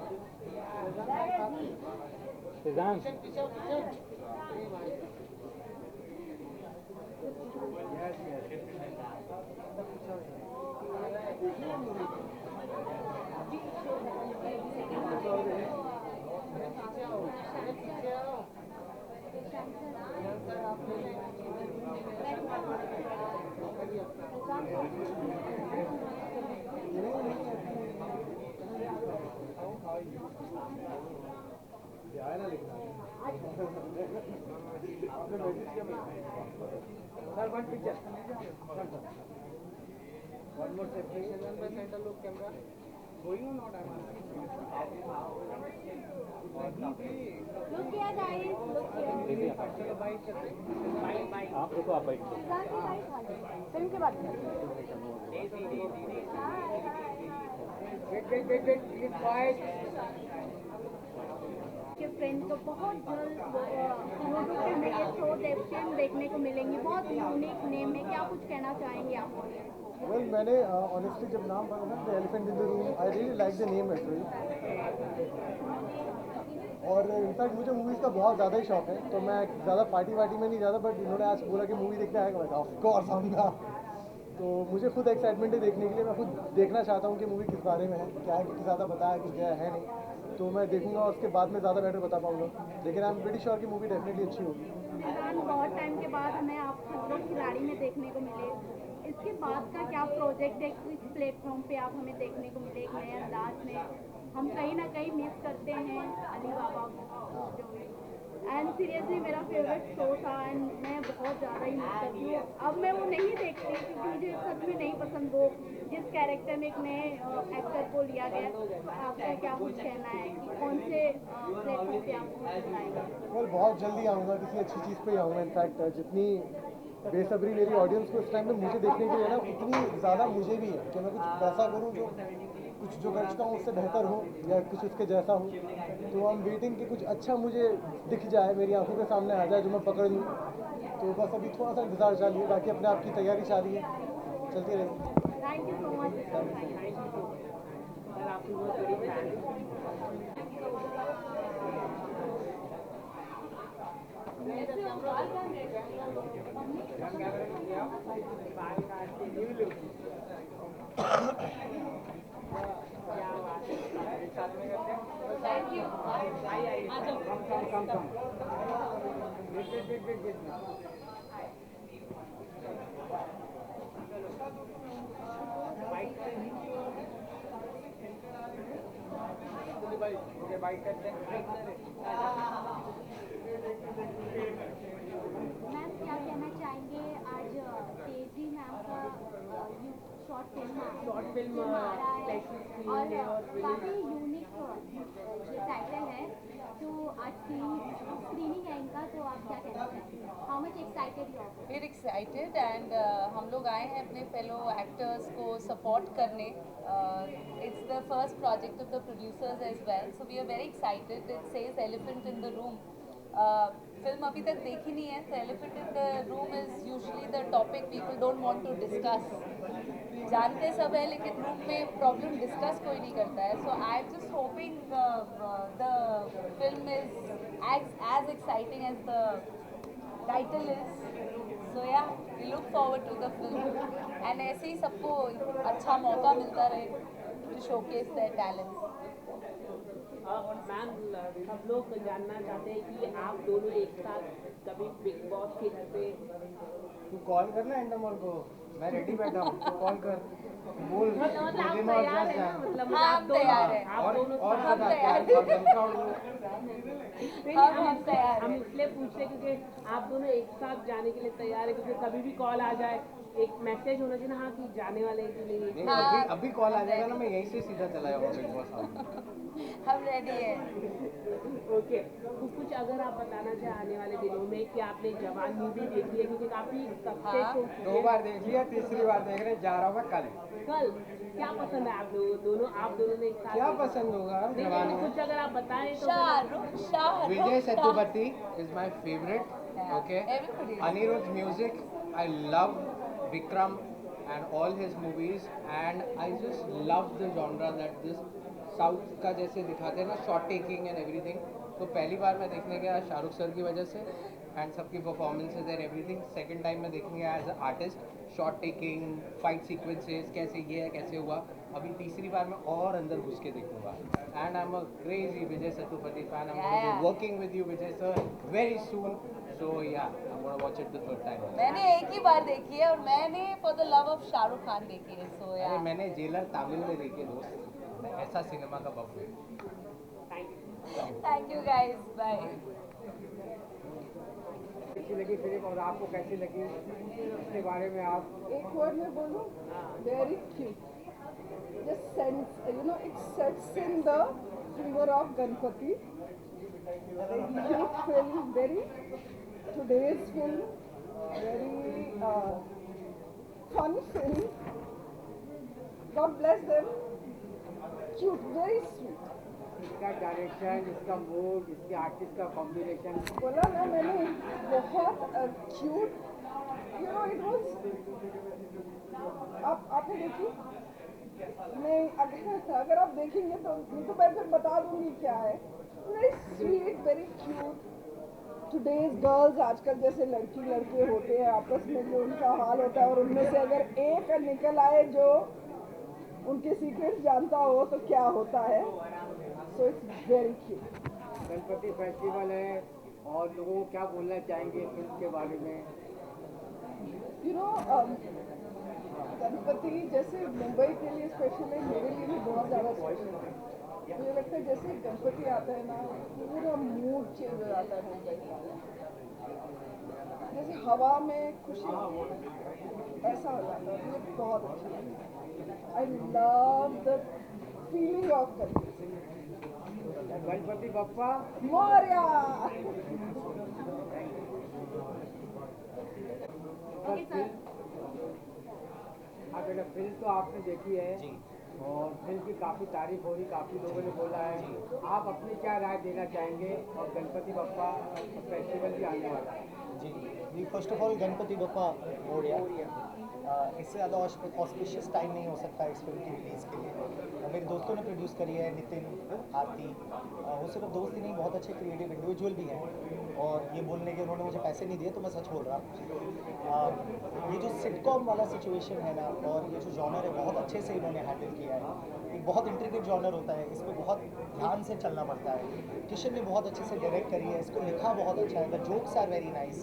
आया लिखना आपने मैसेज किया sir, one picture one more separation one by centre look camera going on not I look here guys, look here. आप रुको, आप बैठ फिल्म के बाद के फ्रेंड्स को बहुत जल्द यूट्यूब पे हमें ये शो फिल्म देखने को मिलेंगी, बहुत यूनिक नेम है, क्या कुछ कहना चाहेंगे आप? वेल, मैंने ऑनेस्टली जब नाम पढ़ा ना, the elephant in the room, I really like the name actually, और इनफैक्ट मुझे मूवीज़ का बहुत ज़्यादा ही शौक है, तो मैं ज़्यादा पार्टी वार्टी में नहीं ज़्यादा, बट इन्होंने आज बोला कि मूवी देखने आएगा, मैं ऑफ कोर्स आऊँगा। तो मुझे खुद एक्साइटमेंट है देखने के लिए, मैं खुद देखना चाहता हूँ कि मूवी किस बारे में है, क्या है, कुछ ज़्यादा बताया कुछ गया है नहीं, तो मैं देखूंगा, उसके बाद में ज़्यादा बेटर बता पाऊँगा, लेकिन आई एम प्रीटी श्योर कि मूवी डेफिनेटली अच्छी होगी। बहुत टाइम के बाद हमें आप खतरों के खिलाड़ी में देखने को मिले, इसके बाद का क्या प्रोजेक्ट है, किस प्लेटफॉर्म पे आप हमें देखने को मिले एक नए अंदाज में? हम कहीं ना कहीं मिस करते हैं अली बाबा जो भी, एंड सीरियसली मेरा फेवरेट शो था, एंड मैं बहुत ज़्यादा ही मिस करती हूँ। अब मैं वो नहीं देखती क्योंकि मुझे सच में नहीं पसंद वो जिस कैरेक्टर में एक नए एक्टर को लिया गया है, तो आपका क्या कुछ कहना है कि कौन से प्लेटफॉर्म पे आप बताएंगे? वेल बहुत जल्दी आऊँगा, किसी अच्छी चीज़ पे ही आऊँगा। इनफैक्ट जितनी बेसब्री मेरी ऑडियंस को इस टाइम में मुझे देखने के लिए ना, उतनी ज़्यादा मुझे भी है कि मैं कुछ ऐसा करूँ जो कुछ जो कर चुका हूँ उससे बेहतर हो या कुछ उसके जैसा हो। तो आई एम वेटिंग कि कुछ अच्छा मुझे दिख जाए, मेरी आंखों के सामने आ जाए, जो मैं पकड़ लूँ। तो बस अभी थोड़ा सा इंतज़ार चाहिए, बाकी अपने आप की तैयारी जारी है, चलती रहेगी। Thank you so much. Sir आपकी बहुत बड़ी फैन मैम क्या कहना चाहेंगे, आज तेजी मैम का शॉर्ट फिल्म आ रहा है और काफ़ी यूनिक ये टाइटल है, तो आज स्क्रीनिंग है इनका, तो आप क्या कहना चाहेंगे? How much excited you are? We're excited and हम लोग आए हैं अपने फेलो एक्टर्स को सपोर्ट करने. It's the first project of the producers as well, so we are very excited. It says elephant in the room. Film अभी तक देखी नहीं है, so elephant in the room is usually the topic people don't want to discuss. जानते सब है लेकिन रूम में प्रॉब्लम डिस्कस कोई नहीं करता है. So I'm just hoping the film is as exciting as the title is. So yeah, we look forward to the film and ऐसे ही सबको अच्छा मौका मिलता रहे to showcase their talents. Ma'am सब लोग जानना चाहते हैं कि आप दोनों एक साथ कभी बिग बॉस के घर पे तू कॉल करना एंडमोल को, मैं रेडी बैठा हूँ, कॉल कर, बोल आप तैयार है ना, मतलब हाँ, आप दोनों तैयार है. आप दोनों और हम बता, तैयार और धमकाओ लोग। हम तैयार हम हैं. इसलिए पूछ रहे क्योंकि आप दोनों एक साथ जाने के लिए तैयार है, क्योंकि कभी भी कॉल आ जाए एक मैसेज होना चाहिए ना, हाँ कि जाने वाले हैं कि नहीं. नहीं, हाँ। अभी कॉल आ जाएगा ना, मैं यहीं से सीधा चला जाऊँगा बिग बॉस हाउस. हम रेडी हैं. ओके, तो कुछ अगर आप बताना चाहें आने वाले दिनों में कि आपने जवान मूवी देखी है, क्योंकि काफी सक्सेस हाँ। हो चुकी है. 2 बार देख लिया, तीसरी बार देख रहे, जा रहा हूँ मैं कल. कल क्या पसंद है आप दोनों आप दोनों ने एक साथ क्या देखा? पसंद होगा नहीं, जवान नहीं, में? कुछ अगर आप बताएं तो Shahrukh Vijay Sethupathi is my favorite. Yeah, Okay. everybody is. Anirudh's music, I love Vikram and all his movies, and I just love the genre that this South का जैसे दिखाते हैं ना, shot taking and everything. तो पहली बार मैं देखने गया शाहरुख सर की वजह से एंड सबकी performances and everything. Second time मैं देखने गया as a artist, shot taking, fight sequences, कैसे ये है कैसे हुआ. अभी तीसरी बार मैं और अंदर घुस के देखूंगा. And I am a crazy Vijay Sethupathi fan. I am working with you Vijay sir very soon. So yeah I am gonna watch it the third time. मैंने एक ही बार देखी है और मैंने for the love of Shahrukh Khan देखी है. सो अरे या मैंने जेलर तमिल में देखी है दोस्त. मैं ऐसा सिनेमा का बफ हूँ. Thank you guys. बाय. कैसी लगी फिल्म और आपको कैसी लगी उसके बारे में आप एक वर्ड में बोलूं, very cute. Just sense, it sets in the figure of Ganpati. Very cute film, very today's film, very fun film. God bless them. Cute, very sweet. इसका डायरेक्शन, इसका मूड, इसके आर्टिस्ट का कॉम्बिनेशन. बोला ना मैंने, बहुत क्यूट. It was. आपने देखी? नहीं, अगर आप देखेंगे तो मैं फिर बता दूंगी क्या है. Very sweet, very cute. Today's girls, आजकल जैसे लड़के होते हैं आपस में जो उनका हाल होता है, और उनमें से अगर एक निकल आए जो उनके सीक्रेट्स जानता हो तो क्या होता है. So it's very cute. Ganpati festival है और लोगों को क्या बोलना चाहेंगे फिल्म के बारे में? गणपति जैसे मुंबई के लिए स्पेशली, मेरे लिए भी बहुत ज़्यादा स्पेशल है. मुझे लगता है जैसे गणपति आता है ना, पूरा मूड चेंज हो जाता है मुंबई का. जैसे हवा में खुशी, ऐसा हो जाता है. मुझे बहुत अच्छा लगता है. I love the feeling of Ganpati. Ganpati Bappa Moria! Okay sir हाँ बेटा फिल्म तो आपने देखी है और फिल्म की काफ़ी तारीफ हो रही, काफ़ी लोगों ने बोला है। आप अपनी क्या राय देना चाहेंगे? और गणपति बप्पा फेस्टिवल भी आने वाला है। जी first of all Ganpati Bappa Morya. इससे ज़्यादा ऑस्पिशियस टाइम नहीं हो सकता इस फिल्म की रिलीज़ के लिए। मेरे दोस्तों ने प्रोड्यूस करी है, नितिन, आरती। वो सिर्फ दोस्त ही नहीं, बहुत अच्छे क्रिएटिव इंडिविजुअल भी हैं और ये बोलने के उन्होंने मुझे पैसे नहीं दिए तो मैं सच बोल रहा हूँ। ये जो सिटकॉम वाला सिचुएशन है ना, और ये जो जॉनर है बहुत अच्छे से इन्होंने हैंडल किया है। एक बहुत इंट्रिकेट जॉनर होता है, इस पर बहुत ध्यान से चलना पड़ता है। किशन ने बहुत अच्छे से डायरेक्ट करी है, इसको लिखा बहुत अच्छा है, the jokes are very nice.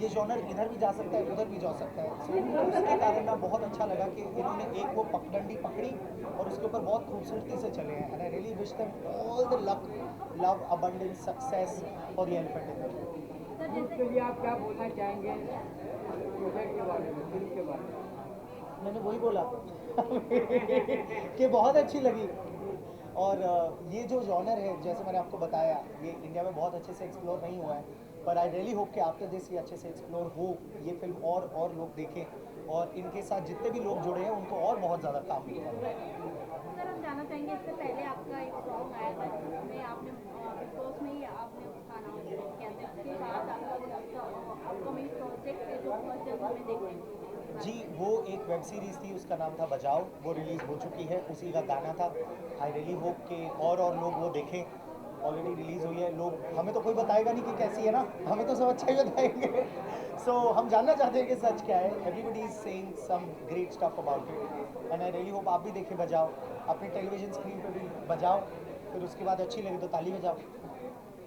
ये जॉनर इधर भी जा सकता है, उधर भी जा सकता है। So, उसके कारण ना बहुत अच्छा लगा कि इन्होंने एक वो पगडंडी पकड़ी और उसके ऊपर बहुत खूबसूरती से चले हैं। And I really wish them all the luck, love, abundance, success for the elephant in the room. Youth के लिए आप क्या बोलना चाहेंगे प्रोजेक्ट के बारे में, फिल्म के बारे में? मैंने वही बोला कि बहुत अच्छी लगी। और ये जो जॉनर है, जैसे मैंने आपको बताया, ये इंडिया में बहुत अच्छे से एक्सप्लोर नहीं हुआ है, पर आई रियली होप कि आफ्टर दिस ये अच्छे से एक्सप्लोर हो, ये फिल्म और लोग देखें और इनके साथ जितने भी लोग जुड़े हैं उनको और बहुत ज़्यादा काम मिलेगा। सर हम जानना चाहेंगे, इससे पहले आपका एक सॉन्ग आया था जिसमें आपने बिग बॉस में ही आपने उसका अनाउंसमेंट किया था, उसके बाद आपका अपकमिंग प्रोजेक्ट है जो बहुत जल्द हमें देखने को मिलेगा। जी, वो एक वेब सीरीज़ थी, उसका नाम था बजाओ, वो रिलीज़ हो चुकी है, उसी का गाना था। आई रियली होप कि और लोग वो देखें। ऑलरेडी रिलीज़ हुई है, लोग, हमें तो कोई बताएगा नहीं कि कैसी है ना, हमें तो सब अच्छा ही बताएंगे। सो हम जानना चाहते हैं कि सच क्या है। Everybody is saying some great stuff about it and I really hope आप भी देखें बजाओ, अपनी टेलीविजन स्क्रीन पे भी बजाओ, फिर उसके बाद अच्छी लगी तो ताली बजाओ।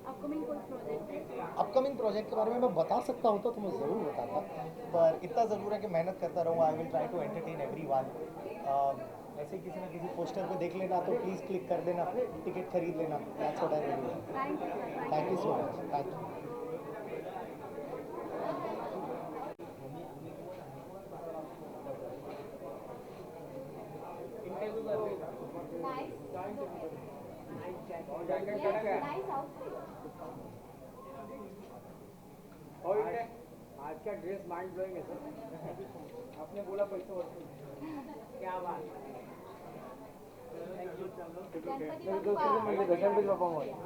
अपकमिंग कोई प्रोजेक्ट है? अपकमिंग प्रोजेक्ट के बारे में मैं बता सकता हूँ तो मैं ज़रूर बताता, पर इतना ज़रूर है कि मेहनत करता रहूँगा। I will try to entertain everyone. ऐसे किसी ना किसी पोस्टर पे देख लेना तो प्लीज़ क्लिक कर देना, टिकट खरीद लेना। That's what I will do. Thank you so much. Thank you. Nice outfit. और आज का ड्रेस माइंड ब्लोइंग है सर। आपने बोला पैसे वसूल, क्या बात। गणपति बप्पा मोरिया।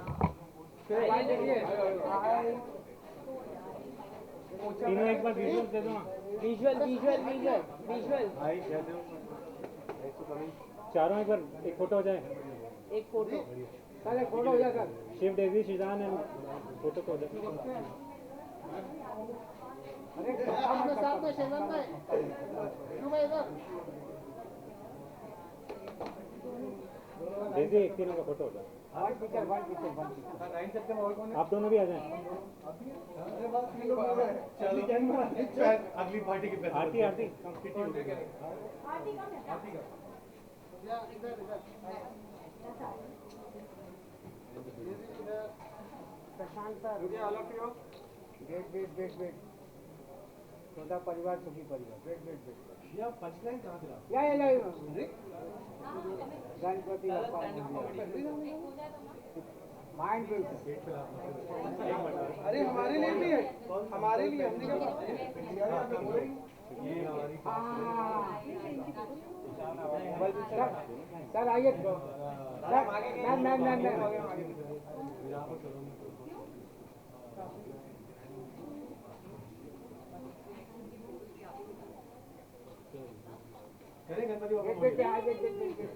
तीनों एक बार विजुअल दे दो ना। विजुअल चारों एक बार एक फोटो हो जाए। एक फोटो सर एक फोटो हो जाए sir. Shiv Daisy Sheezan and photo को हो जाए। अपने साथ में शेजन भाई, डेजी एक तीनों का फोटो हो जाए। वन पिक्चर आप दोनों भी आ जाएं। अगली पार्टी की आरती आरती प्रशांत सर वेट छोटा परिवार सुखी परिवार। वेट या पंचलाइन कहाँ से ला? या गणपति माइंड अरे हमारे लिए भी है, हमारे लिए हमने क्या सर आइए ma'am Ganpati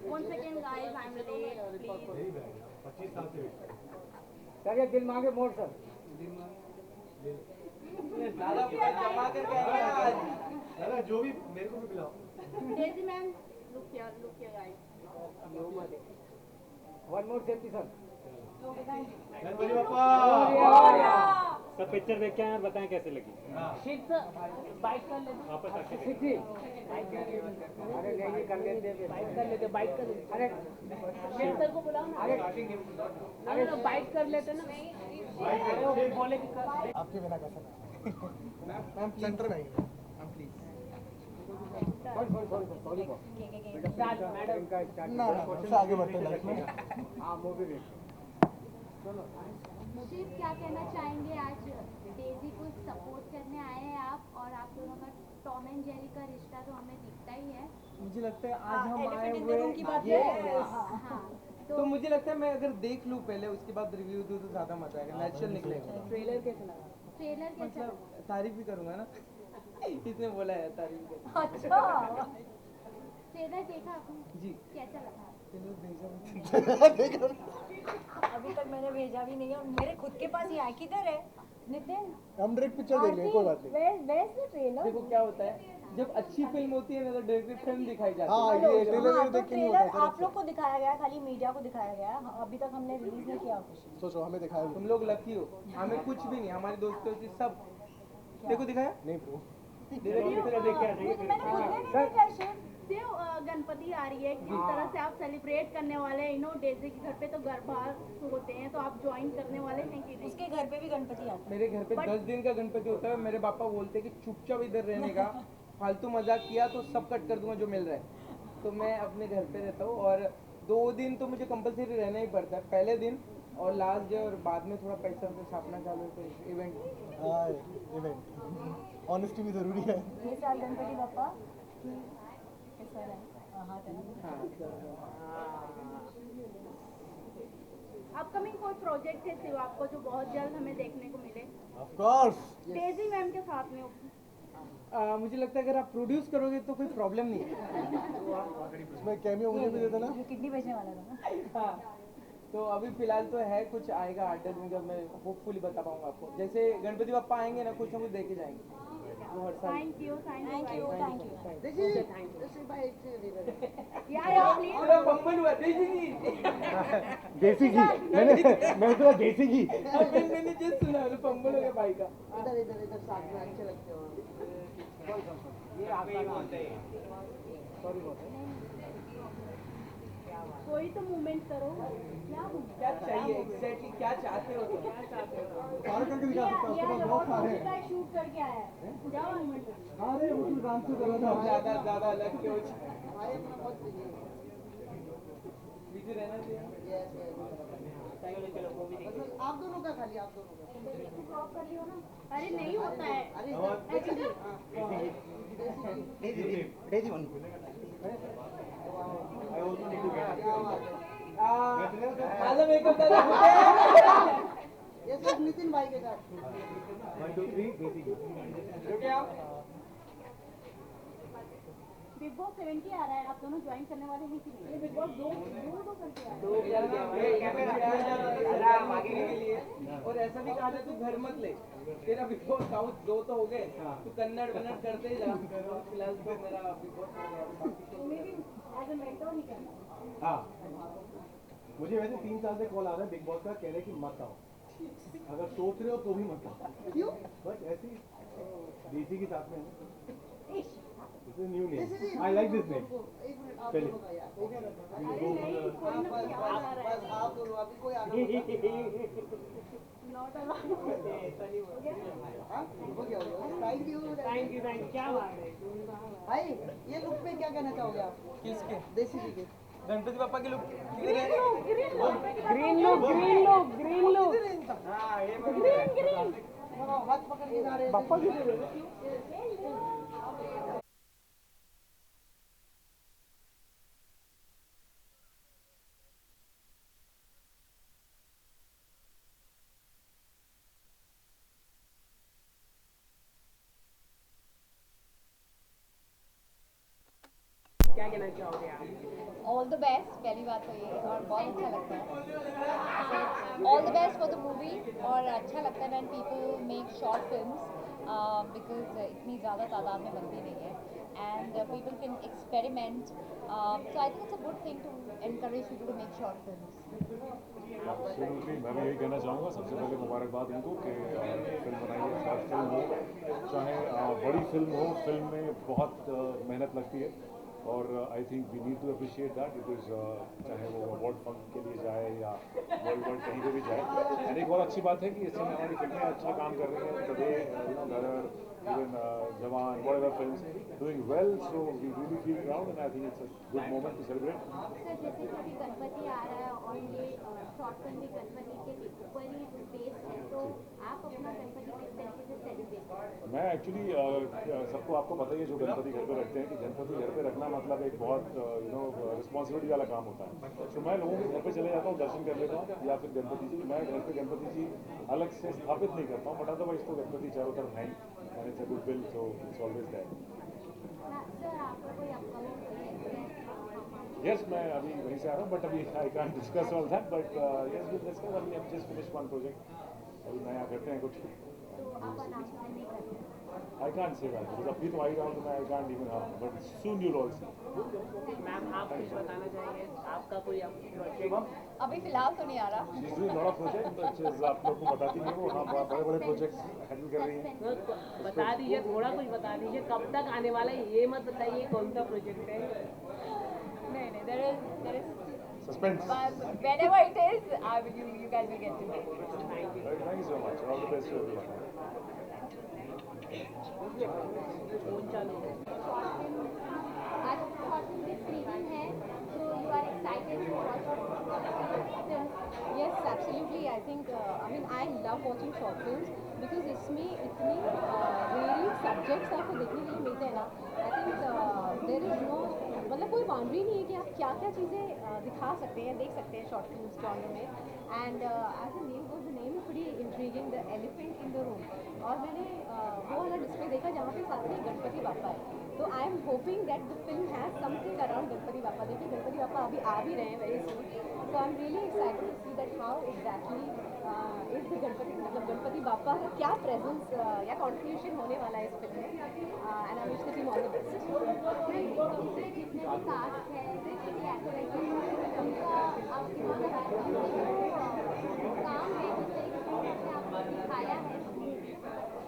One second guys, I'm late, please. 25 साल से सर ये दिल मांगे मोड़ सर। दादा जो भी मेरे को भी पिलाओ। Daisy ma'am, look here guys. One more safety sir. Ganpati Bappa. सब पिक्चर देख के आए और बताएं कैसे लगी। शिट बाइक कर लेते वापस आके सिद्धि अरे नहीं कर लेते बाइक कर लेते अरे शिट सर को बुलाओ ना। अरे तो बाइक कर लेते ना। अरे वो बोले कि कर आपके बिना कैसा मैम सेंटर में आइए मैम प्लीज। ना उससे आगे बढ़ते हैं लाइफ में। हाँ मूवी देख शिव क्या कहना चाहेंगे? आज डेजी को सपोर्ट करने आए हैं आप, और आप दोनों का टॉम एंड जेरी का रिश्ता तो हमें दिखता ही है। मुझे लगता है आज हम आए Elephant in the हुए room की बात ये है। हाँ तो मुझे लगता है मैं अगर देख लूँ पहले उसके बाद रिव्यू दूँ तो ज़्यादा मजा आएगा, नेचुरल निकलेगा। ट्रेलर कैसा लगा? ट्रेलर कैसा लगा? मतलब तारीफ भी करूँगा ना इसने बोला है तारीफ कर। अच्छा ट्रेलर देखा आपने? जी कैसा लगा? अभी तक मैंने भेजा भी नहीं है और मेरे खुद के पास ये किधर है नितिन? हम डायरेक्ट पिक्चर देख लेंगे, कोई बात नहीं। Where's the trailer? देखो क्या होता है जब अच्छी फिल्म होती है ना तो डायरेक्टेड फिल्म दिखाई जाती हाँ, है। ये ट्रेलर हाँ, तो देख के नहीं होता ट्रेलर है आप लोग को दिखाया गया, खाली मीडिया को दिखाया गया, अभी तक हमने रिलीज नहीं किया ऑफिशियल। सोचो हमें दिखाया भी तुम लोग लकी हो, हमें कुछ भी नहीं, हमारे दोस्तों की सब देखो दिखाया नहीं ब्रो। देव गणपति आ रही है, किस तरह से आप सेलिब्रेट करने वाले हैं? डेजी के घर पे तो गरबा होते हैं, तो आप ज्वाइन करने वाले हैं कि नहीं? उसके घर पे भी गणपति आते मेरे घर पे 10 दिन का गणपति होता है। मेरे पापा बोलते हैं कि चुपचाप इधर रहने का, फालतू मजाक किया तो सब कट कर दूंगा जो मिल रहा है। तो मैं अपने घर पे रहता हूँ और 2 दिन तो मुझे कंपलसरी रहना ही पड़ता है, पहले दिन और लास्ट डे, और बाद में थोड़ा पैसा वैसा छापना चालू है तो इवेंट। हाँ इवेंट ऑनेस्टी भी जरूरी है। ये साल गणपति बप्पा कैसा रहा? हाथ है ना? अपकमिंग कोई प्रोजेक्ट है शिव आपको जो बहुत जल्द हमें देखने को मिले? ऑफ कोर्स डेजी मैम के साथ में मुझे लगता है अगर आप प्रोड्यूस करोगे तो कोई प्रॉब्लम नहीं है। उसमें कैमियो मुझे भी दे देना। ये किडनी बेचने वाला था ना? हाँ, तो अभी फिलहाल तो है, कुछ आएगा 8-10 दिन जब मैं होपफुली बता पाऊंगा आपको। जैसे गणपति बप्पा आएंगे ना कुछ देके जाएंगे वो हर साल। थैंक यू पूरा बम्बल हुआ देसी घी। देसी घी मैं तो देसी घी। मैंने जस्ट सुना है बम्बल हो गया भाई का। इधर साथ में अच्छे लगते हो। कोई तो मूवमेंट करो। क्या चाहिए एग्जैक्टली, क्या चाहते हो? सारे करके दिखा सकता हूँ, उसके पास बहुत सारे हैं। शूट करके आया है, जाओ मूवमेंट करो। अरे वो तो डांस तो करो ना। ज्यादा अलग क्यों? बिजी रहना चाहिए। आप दोनों का खाली आप दोनों का क्रॉप कर लियो ना। अरे नहीं होता है। डेजी वन आलम एकदम दादा ये सब नितिन भाई के साथ। 1 2 3 देसी घी। बिग बॉस 70 आ रहा है, आप दोनों ज्वाइन करने वाले हैं कि नहीं? बिग बॉस दो करके आ रहा है। और ऐसा भी कहा था तू घर मत ले, तेरा बिग बॉस साउथ 2 तो हो गए, तू कन्नड़ वन्नड़ करते ही जा। फिलहाल तो मेरा बिग बॉस तुम्हें भी एज ए मेंटर नहीं करना। हाँ मुझे वैसे 3 साल से कॉल आ रहा है बिग बॉस का, कह रहे कि मत आओ, अगर सोच रहे हो तो भी मत आओ। क्यों? बस ऐसे ही देसी के साथ में this is new name, I like this name. एक मिनट आप चलिए। दोनों का यार। अरे नहीं, कोई ना कोई आ रहा है। बस आप दोनों अभी कोई आना मत। Not allowed. हाँ? हो गया थैंक यू क्या बात है? भाई ये लुक पे क्या कहना चाहोगे आप? किसके? देसी जी के गणपति पापा के लोग किधर है? ग्रीन लुक हाँ ये ग्रीन हाथ पकड़ के जा रहे हैं पापा की क्या कहना चाहोगे आप? ऑल द बेस्ट, पहली बात तो ये, और बहुत अच्छा लगता है। All the best for the movie, और अच्छा लगता है when people make short films because इतनी ज़्यादा तादाद में बनती नहीं है and people can experiment, so I think it's a good thing to encourage people to make short films. Absolutely, मैं भी यही कहना चाहूँगा। सबसे पहले मुबारकबाद उनको कि फिल्म बनाई है, शॉर्ट फिल्म हो चाहे बड़ी फिल्म हो, फिल्म में बहुत मेहनत लगती है और I think we need to appreciate that. It is चाहे वो अवार्ड मैराथन के लिए जाए या वर्ल्ड वर्ल्ड कहीं पे भी जाए। एंड एक बहुत अच्छी बात है कि इस समय हमारी फिल्में अच्छा काम कर रही हैं, टुडे धड़र, इवन जवान, whatever films doing well, so we really feel proud and I think it's a good moment to celebrate. Sir जैसे कि अभी गणपति आ रहा है और ये शॉर्ट फिल्म भी गणपति के ऊपर ही बेस्ड है, तो आप अपना गणपति किस तरीके से सेलिब्रेट करते हैं? मैं एक्चुअली सबको आपको पता ही है जो गणपति घर पे रखते हैं कि गणपति घर पे रखना मतलब एक बहुत रिस्पॉन्सिबिलिटी वाला काम होता है। तो मैं लोगों के घर पे चले जाता हूँ, दर्शन कर लेता हूँ या फिर गणपति जी, मैं घर पे गणपति जी अलग से स्थापित नहीं करता हूँ, बट अदरवाइज तो गणपति चारों तरफ हैं and it's a good will, so it's always there. Sir आपका कोई अपकमिंग प्रोजेक्ट है? Yes, मैं अभी वहीं से आ रहा हूँ, बट अभी I can't discuss all that, but yes, we'll discuss. अभी हम just finished one project, अभी नया करते हैं कुछ। तो आप अनाउंसमेंट नहीं करते? I can't say that because अभी तो आ ही रहा हूँ, तो मैं I can't even but soon you'll all see. Ma'am आप कुछ बताना चाहेंगे आपका कोई प्रोजेक्ट? अभी फिलहाल तो नहीं आ रहा। She's doing a lot of projects, which is आप लोग को बताती नहीं, वो हाँ बड़े-बड़े projects हैंडल कर रही हैं। बता दीजिए, थोड़ा कुछ बता दीजिए, कब तक आने वाला है ये मत बताइए कौन सा प्रोजेक्ट है। नहीं, there is Suspense. but whenever it is, you guys will get to know. Thank you so much. All the best to everyone. आज शॉर्ट फिल्म की स्क्रीनिंग है, तो you are excited to watch film? Yes, absolutely. I think I love watching short films because इसमें इतनी varied subjects आपको देखने के लिए मिलते हैं ना। I think there is no मतलब कोई बाउंड्री नहीं है कि आप क्या क्या चीज़ें दिखा सकते हैं, देख सकते हैं शॉर्ट फिल्म जॉनर में। And as the name goes, the name is pretty intriguing, the elephant in the room. और मैंने वो वाला डिस्प्ले देखा जहाँ पे साथ में गणपति बापा है, तो I am hoping that the film has something around Ganpati बापा। देखिए गणपति बापा अभी आ भी रहे हैं very soon, so I'm really excited to see that how exactly is the Ganpati मतलब गणपति बापा का क्या प्रेजेंस या कॉन्ट्रीब्यूशन होने वाला है इस फिल्म में। And I wish the team all the best. जितने भी कास्ट है, जितने भी एक्टर्स हैं, उनका आपके काम है जिस तरीके से आपने दिखाया है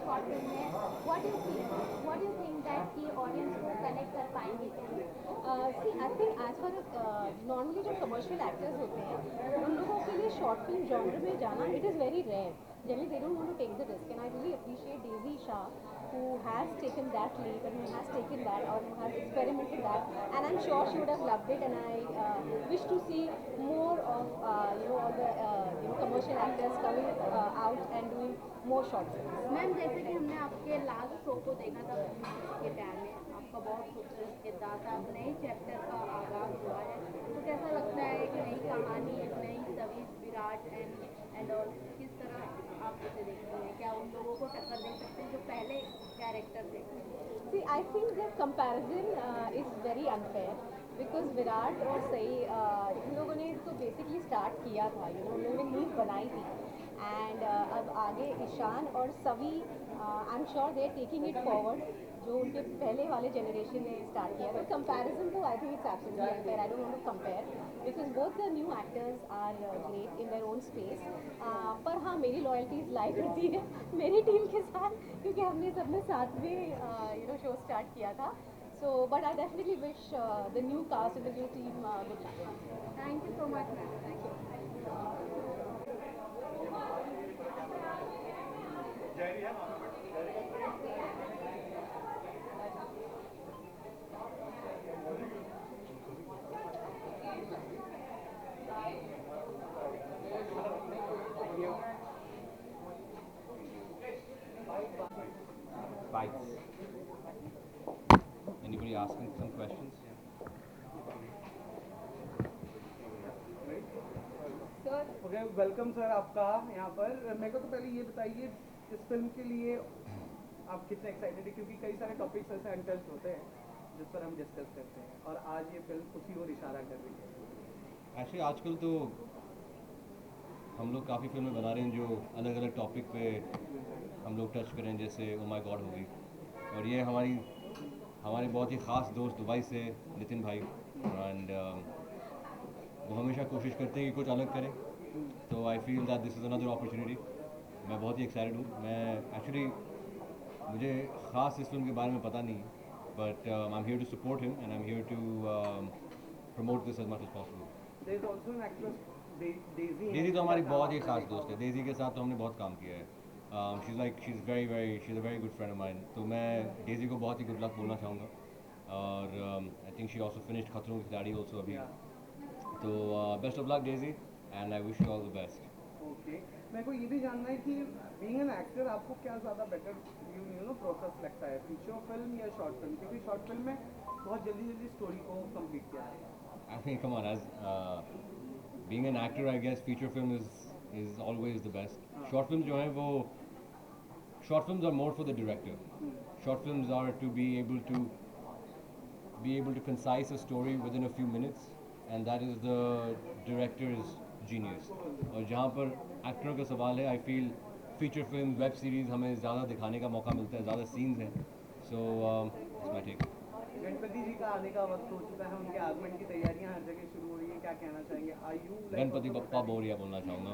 शॉर्ट फिल्म में, व्हाट यू थिंक दैट की ऑडियंस को कनेक्ट कर पाएंगे? See I think as for normally जो कमर्शियल एक्टर्स होते हैं उन लोगों के लिए शॉर्ट फिल्म जॉनर में जाना it is very rare. Generally, they don't want to take the risk, and I really appreciate Daisy Shah, who has taken that leap and who has taken that or who has experimented that, and I'm sure she would have loved it. And I wish to see more of all the commercial actors coming out and doing more short films. Ma'am जैसे कि हमने आपके लास्ट शो को देखा था के टाइम में, आपका बहुत खूबसूरत किरदार था, नए चैप्टर का आगाज हुआ है, तो कैसा लगता है कि नई कहानी, नई छवि, विराट एंड ऑल, किस तरह आप उसे देखते हैं? क्या उन लोगों को टक्कर दे सकते हैं जो पहले कैरेक्टर थे? See, I think that comparison is very unfair because Virat और सई इन लोगों ने तो बेसिकली स्टार्ट किया था, उन लोगों ने नींव बनाई थी, एंड अब आगे ईशान और Savi I am sure they are taking it forward जो उनके पहले वाले जनरेशन ने स्टार्ट किया। बट कंपैरिजन तो I think it's absolutely unfair, I don't want to compare because both the new actors are great in their own space. पर हाँ, मेरी लॉयल्टीज लाई करती है मेरी टीम के साथ क्योंकि हमने सबने साथ में शो स्टार्ट किया था। So, but I definitely wish the new cast and the new team good luck. Thank you so much, ma'am. Thank you. Bites. Anybody asking some questions? Okay, welcome sir आपका यहाँ पर। मेरे को तो पहले ये बताइए इस फिल्म के लिए आप कितने एक्साइटेड हैं, क्योंकि कई सारे टॉपिक्स ऐसे अनटच्ड होते हैं जिस पर हम डिस्कस करते हैं और आज ये फिल्म उसी ओर इशारा कर रही है। एक्चुअली आजकल तो हम लोग काफ़ी फिल्में बना रहे हैं जो अलग अलग टॉपिक पे हम लोग टच करें, जैसे ओ माय गॉड हो गई, और ये हमारे बहुत ही ख़ास दोस्त दुबई से नितिन भाई, एंड वो हमेशा कोशिश करते हैं कि कुछ अलग करें, तो I feel that this is another opportunity. मैं बहुत ही एक्साइटेड हूँ। मैं एक्चुअली मुझे ख़ास इस फिल्म के बारे में पता नहीं, but I am here to support him and I am here to promote this as much as possible. there is also an actress Daisy. Daisy तो हमारी बहुत ही खास दोस्त है. डेजी के साथ तो हमने बहुत काम किया है. she's a very good friend of mine. तो मैं डेजी को बहुत ही good luck बोलना चाहूँगा. और I think she also finished खतरों की खिलाड़ी also अभी. तो best of luck Daisy and I wish you all the best. Okay. मेरे को ये भी जानना है कि being an actor आपको क्या ज़्यादा better you know प्रोसेस लगता है, फीचर फिल्म या शॉर्ट फिल्म? क्योंकि शॉर्ट फिल्म में बहुत जल्दी स्टोरी को कंप्लीट किया है. I mean, come on, as being an actor, I guess feature film is always the best. Short films जो हैं वो short films are more for the director. Short films are to be able to concise a story within a few minutes, and that is the director's genius. और जहाँ पर एक्टरों का सवाल है, I feel feature films, web series हमें ज़्यादा दिखाने का मौका मिलता है, ज़्यादा scenes हैं. So that's my take. Ganpati जी का आने का वक्त हो चुका है, उनके आगमन की तैयारियां हर जगह शुरू हो रही है, क्या कहना चाहेंगे? Are you like Ganpati Bappa बोरिया बोलना चाहूँगा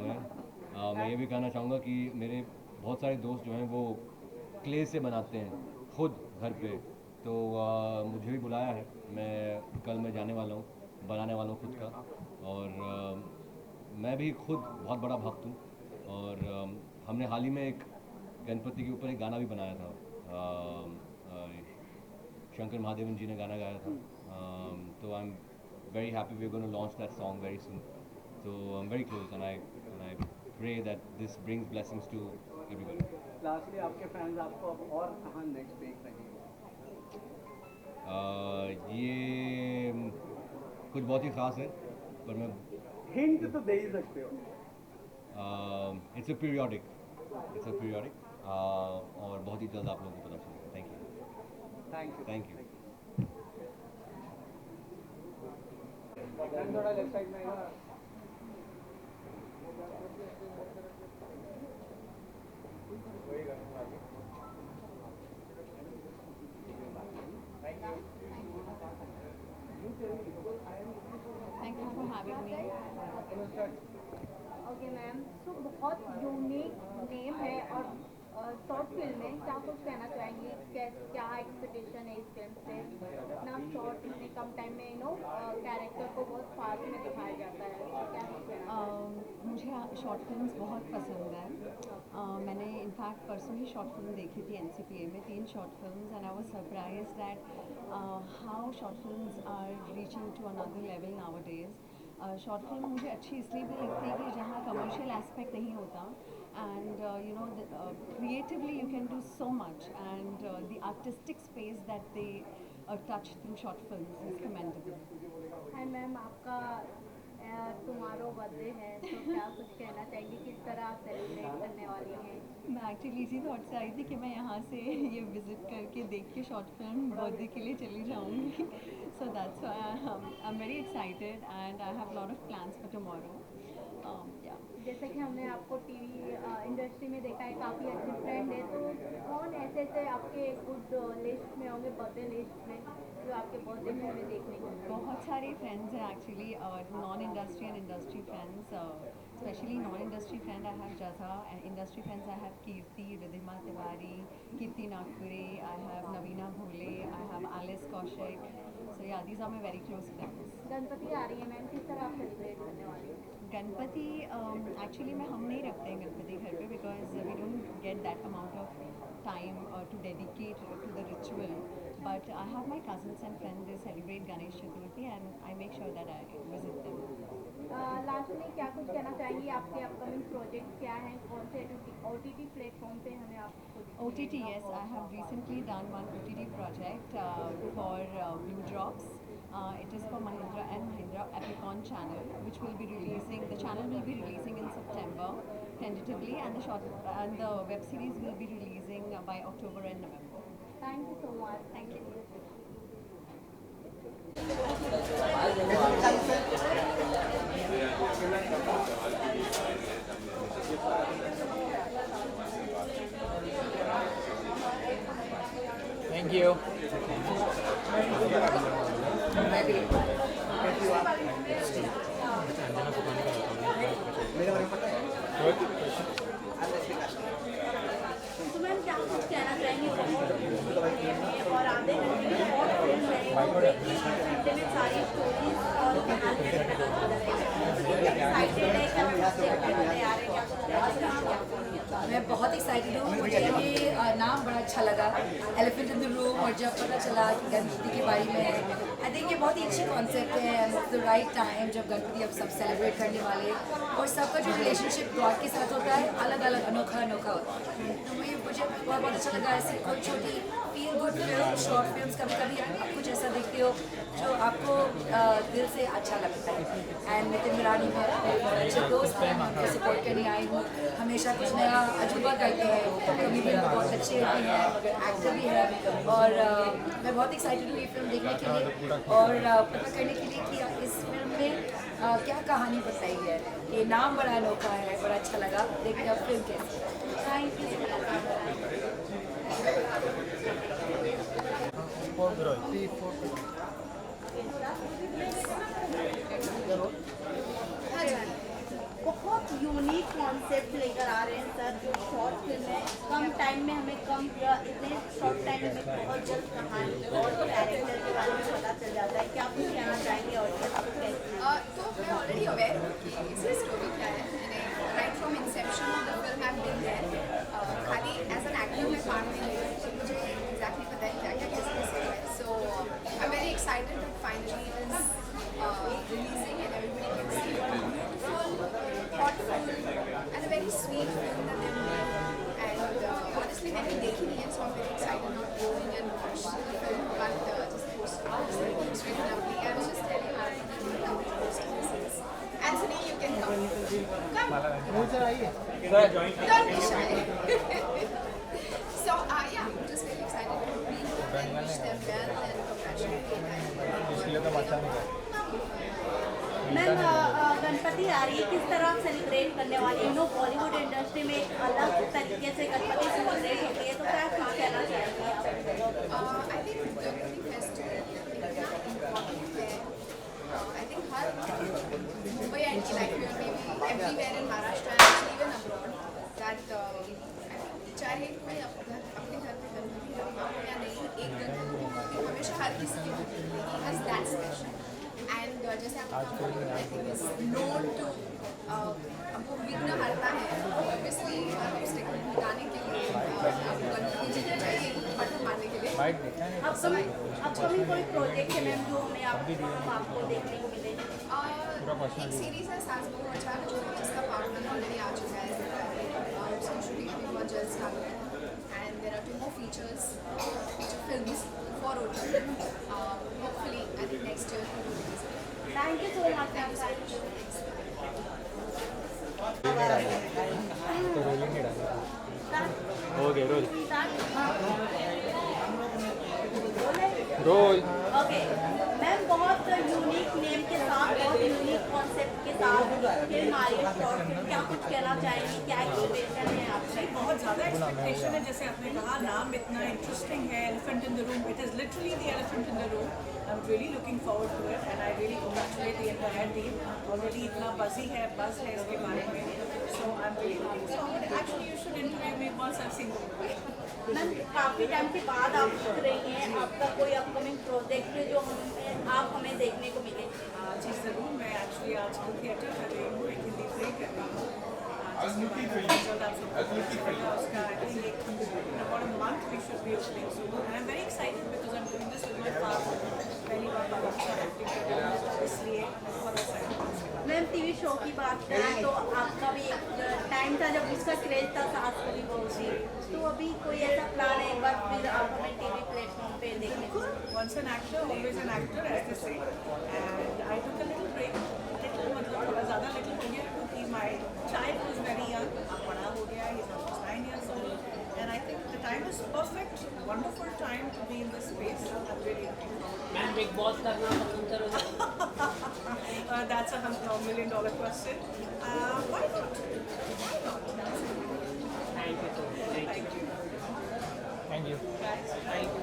मैं ये भी कहना चाहूँगा कि मेरे बहुत सारे दोस्त जो हैं वो क्ले से बनाते हैं खुद घर पे. तो मुझे भी बुलाया है. मैं कल मैं जाने वाला हूँ, बनाने वाला हूँ खुद का. और मैं भी खुद बहुत बड़ा भक्त हूँ. और हमने हाल ही में एक गणपति के ऊपर एक गाना भी बनाया था. शंकर महादेवन जी ने गाना गाया था. तो I am very happy we are going to launch that song very soon. So I'm very close and I pray that this brings blessings to everybody. Lastly, आपके फैंस आपको अब और कहाँ नेक्स्ट देख रहे हैं? ये कुछ बहुत ही ख़ास है पर मैं हिंट तो दे ही सकते हो. It's a periodic और बहुत ही जल्द आप लोगों को पता चलेगा. Thank you. थोड़ा लेफ्ट साइड में Thank you for having me. Okay ma'am, तो बहुत यूनिक नेम है और शॉर्ट फिल्म है. क्या कुछ कहना चाहेंगे? क्या एक्सपेक्टेशन है इस फिल्म से? इतना शॉर्ट, इतने कम टाइम में कैरेक्टर को बहुत फास्ट में दिखाया जाता है. क्या कुछ कहना? मुझे शॉर्ट फिल्म्स बहुत पसंद है. मैंने इनफैक्ट परसों ही शॉर्ट फिल्म देखी थी NCPA में, 3 short films, and I was surprised that how short films are reaching to another level nowadays. Short film मुझे अच्छी इसलिए भी लगती है कि जहाँ कमर्शियल एस्पेक्ट नहीं होता, and you know creatively you can do so much, and the artistic space that they touch through short films is commendable. And ma'am आपका टुमारो बर्थडे है, तो क्या कुछ कहना चाहेंगे? किस तरह आप सेलिब्रेट करने वाली हैं? मैं एक्चुअली इसी थॉट से आई थी कि मैं यहाँ से ये विज़िट करके देख के शॉर्ट फिल्म बर्थडे के लिए चली जाऊँगी. So that's why I am very excited and I have lot of plans for tomorrow. जैसे कि हमने आपको टीवी इंडस्ट्री में देखा है, काफ़ी अच्छे फ्रेंड है, तो कौन ऐसे आपके गुड लिस्ट में होंगे, बर्थडे लिस्ट में, जो आपके बर्थडे में हमें देखने को? बहुत सारे फ्रेंड्स हैं actually, non industry and industry friends. Specially non industry friend I have Jaja, and industry friends I have Kirti, Ridhima Tiwari, Kirti Nagpure, I have Navina Bhole, I have Alice Kaushik. So yeah these are my very close friends. Ganpati आ रही है मैम, किस तरह आप सेलिब्रेट करने वाली हैं? गणपति एक्चुअली में हम नहीं रखते हैं गणपति घर पे, because we don't get that amount of time to dedicate to the ritual. But I have my cousins and friends, they celebrate Ganesh Chaturthi and I make sure that I visit them. Last में क्या कुछ कहना चाहेंगी? आपके अपकमिंग प्रोजेक्ट क्या हैं? कौन से OTT प्लेटफॉर्म पे हमें आपको? OTT, yes, I have recently done one OTT project for Blue Drops. It is for Mahindra and Mahindra Epicon channel, which will be releasing. The channel will be releasing in September, tentatively, and the web series will be releasing by October and November. Thank you so much. Thank you. Thank you. तो मैम क्या कुछ कहना चाहेंगे? और आधे घंटे की शॉर्ट फिल्म है, एक घंटे में सारी स्टोरीज और कहानी एक्साइटेड है क्या देखने को तैयार है क्या? मैं बहुत एक्साइटेड हूँ। मुझे ये नाम बड़ा अच्छा लगा, एलिफेंट इन द रूम, और जब पता चला कि गणपति के बारे में है, आई थिंक ये बहुत ही अच्छी कॉन्सेप्ट है and it's the right time जब गणपति अब सब सेलिब्रेट करने वाले हैं और सबका जो रिलेशनशिप गॉड के साथ होता है अलग अलग अनोखा होता है। तो मुझे बहुत अच्छा लगा। ऐसी कोई छोटी feel good film, short film कभी कभी आप कुछ ऐसा देखते हो जो आपको दिल से अच्छा लगता है। एंड नितिन मिरानी में बहुत अच्छे दोस्त हैं, उनको सपोर्ट करने आई हूँ। हमेशा कुछ नया अजूबा करते हैं, कभी भी बहुत अच्छे भी हैं मगर एक्टर भी है। और मैं बहुत एक्साइटेड हूँ ये फिल्म देखने के लिए और पता करने के लिए कि इस फिल्म में क्या कहानी बताई है। ये नाम बड़ा अनोखा है, बड़ा अच्छा लगा। देखिए अब फिल्म कैसे। Thank you. बहुत यूनिक कॉन्सेप्ट लेकर आ रहे हैं सर, जो शॉर्ट फिल्म है, कम टाइम में हमें इतने शॉर्ट टाइम में बहुत जल्द कहानी और कैरेक्टर के बारे में पता चल जाता है। क्या कुछ कहना चाहेंगे और तो मैं ऑलरेडी अवेयर हूँ कि इसकी स्टोरी क्या है। मैंने right from inception of the film I been there, खाली एज एन एक्टर मैं पार्ट में नहीं हूँ, तो मुझे एग्जैक्टली पता है क्या क्या कैसे कैसे है। So I am very excited that finally it is releasing and everybody can see beautiful, thoughtful and a very sweet film that they've made. And honestly मैंने देखी नहीं है, so I'm very excited not going and watch the film, but just post it's really lovely. I was just telling Arti that really lovely posting this is. Anthony, you can come. Don't be shy. So yeah, I'm just very excited to be here and wish them well and congratulate them. Ma'am Ganpati आ रही है, किस तरह सेलिब्रेट करने वाली है? बॉलीवुड इंडस्ट्री में एक अलग तरीके से गणपति सेलिब्रेट होती है, तो क्या कुछ कहना चाहेंगे? I think Ganpati festival I think her Mumbai and like may be everywhere in Maharashtra and even abroad that चाहे कोई अपने घर पे गणपति रखना हो या नहीं, एक गणपति हमेशा हर किसी की होती है दैट स्पेशल। एंड जैसे आपको I think is known to आपको विघ्न हरता है, ऑब्वियसली ऑब्स्टेकल मिटाने के लिए आपको गणपति जी को चाहिए बटन मारने के लिए। अपकमिंग कोई प्रोजेक्ट है मैम जो हमें आपको देखने को मिले? एक सीरीज है सास बहु अच्छा, जिसका पार्ट वन ऑलरेडी आ चुका है, उसकी शूटिंग अभी बहुत जल्द स्टार्ट है। And there are 2 more feature films for OTT, hopefully I think next year. Thank you so much. Thank you. Okay role okay ma'am, बहुत यूनिक नेम के साथ, बहुत यूनिक कॉन्सेप्ट के साथ फिल्म आ रही है शॉर्ट फिल्म, क्या कुछ कहना चाहेंगे? क्या एक्सपेक्टेशन है आपसे? बहुत ज़्यादा एक्सपेक्टेशन है, जैसे आपने कहा नाम इतना इंटरेस्टिंग है, elephant in the room, it is literally the elephant in the room. I am really looking forward to it and I really congratulate the entire team. Already इतना बज़ है इसके बारे में, so I am really looking forward. Actually you should interview me once I seen the movie. Ma'am, काफ़ी टाइम के बाद आप दिख रही हैं, आपका कोई अपकमिंग प्रोजेक्ट जो आप हमें देखने को मिले? जी ज़रूर, मैं एक्चुअली आजकल थिएटर कर रही हूँ, एक हिंदी प्ले कर रही हूँ उसका I think about a month we should be opening soon, and I'm very excited because I'm doing this with my father. पहली बार बाबा के साथ acting कर रही हूँ, इसलिए बहुत excited। मैम, टीवी शो की बात करें तो आपका भी एक टाइम था जब उसका क्रेज था सास कभी बहू सी, तो अभी कोई ऐसा प्लान है एक बार फिर आप हमें टीवी प्लेटफॉर्म पे देखने को? Once an actor, always an actor, as they say, and I took a little break, मतलब थोड़ा ज़्यादा little हो गया क्योंकि my child was very young, अब बड़ा हो गया, he's almost 9 years old, and I think the time is perfect, wonderful time to be in this space. I'm really looking forward. Ma'am, big boss करना पसंद करोगे? That's a $100 million question. Why not? Why not? Thank you so much. Thank you. Thank you. Guys, thank you.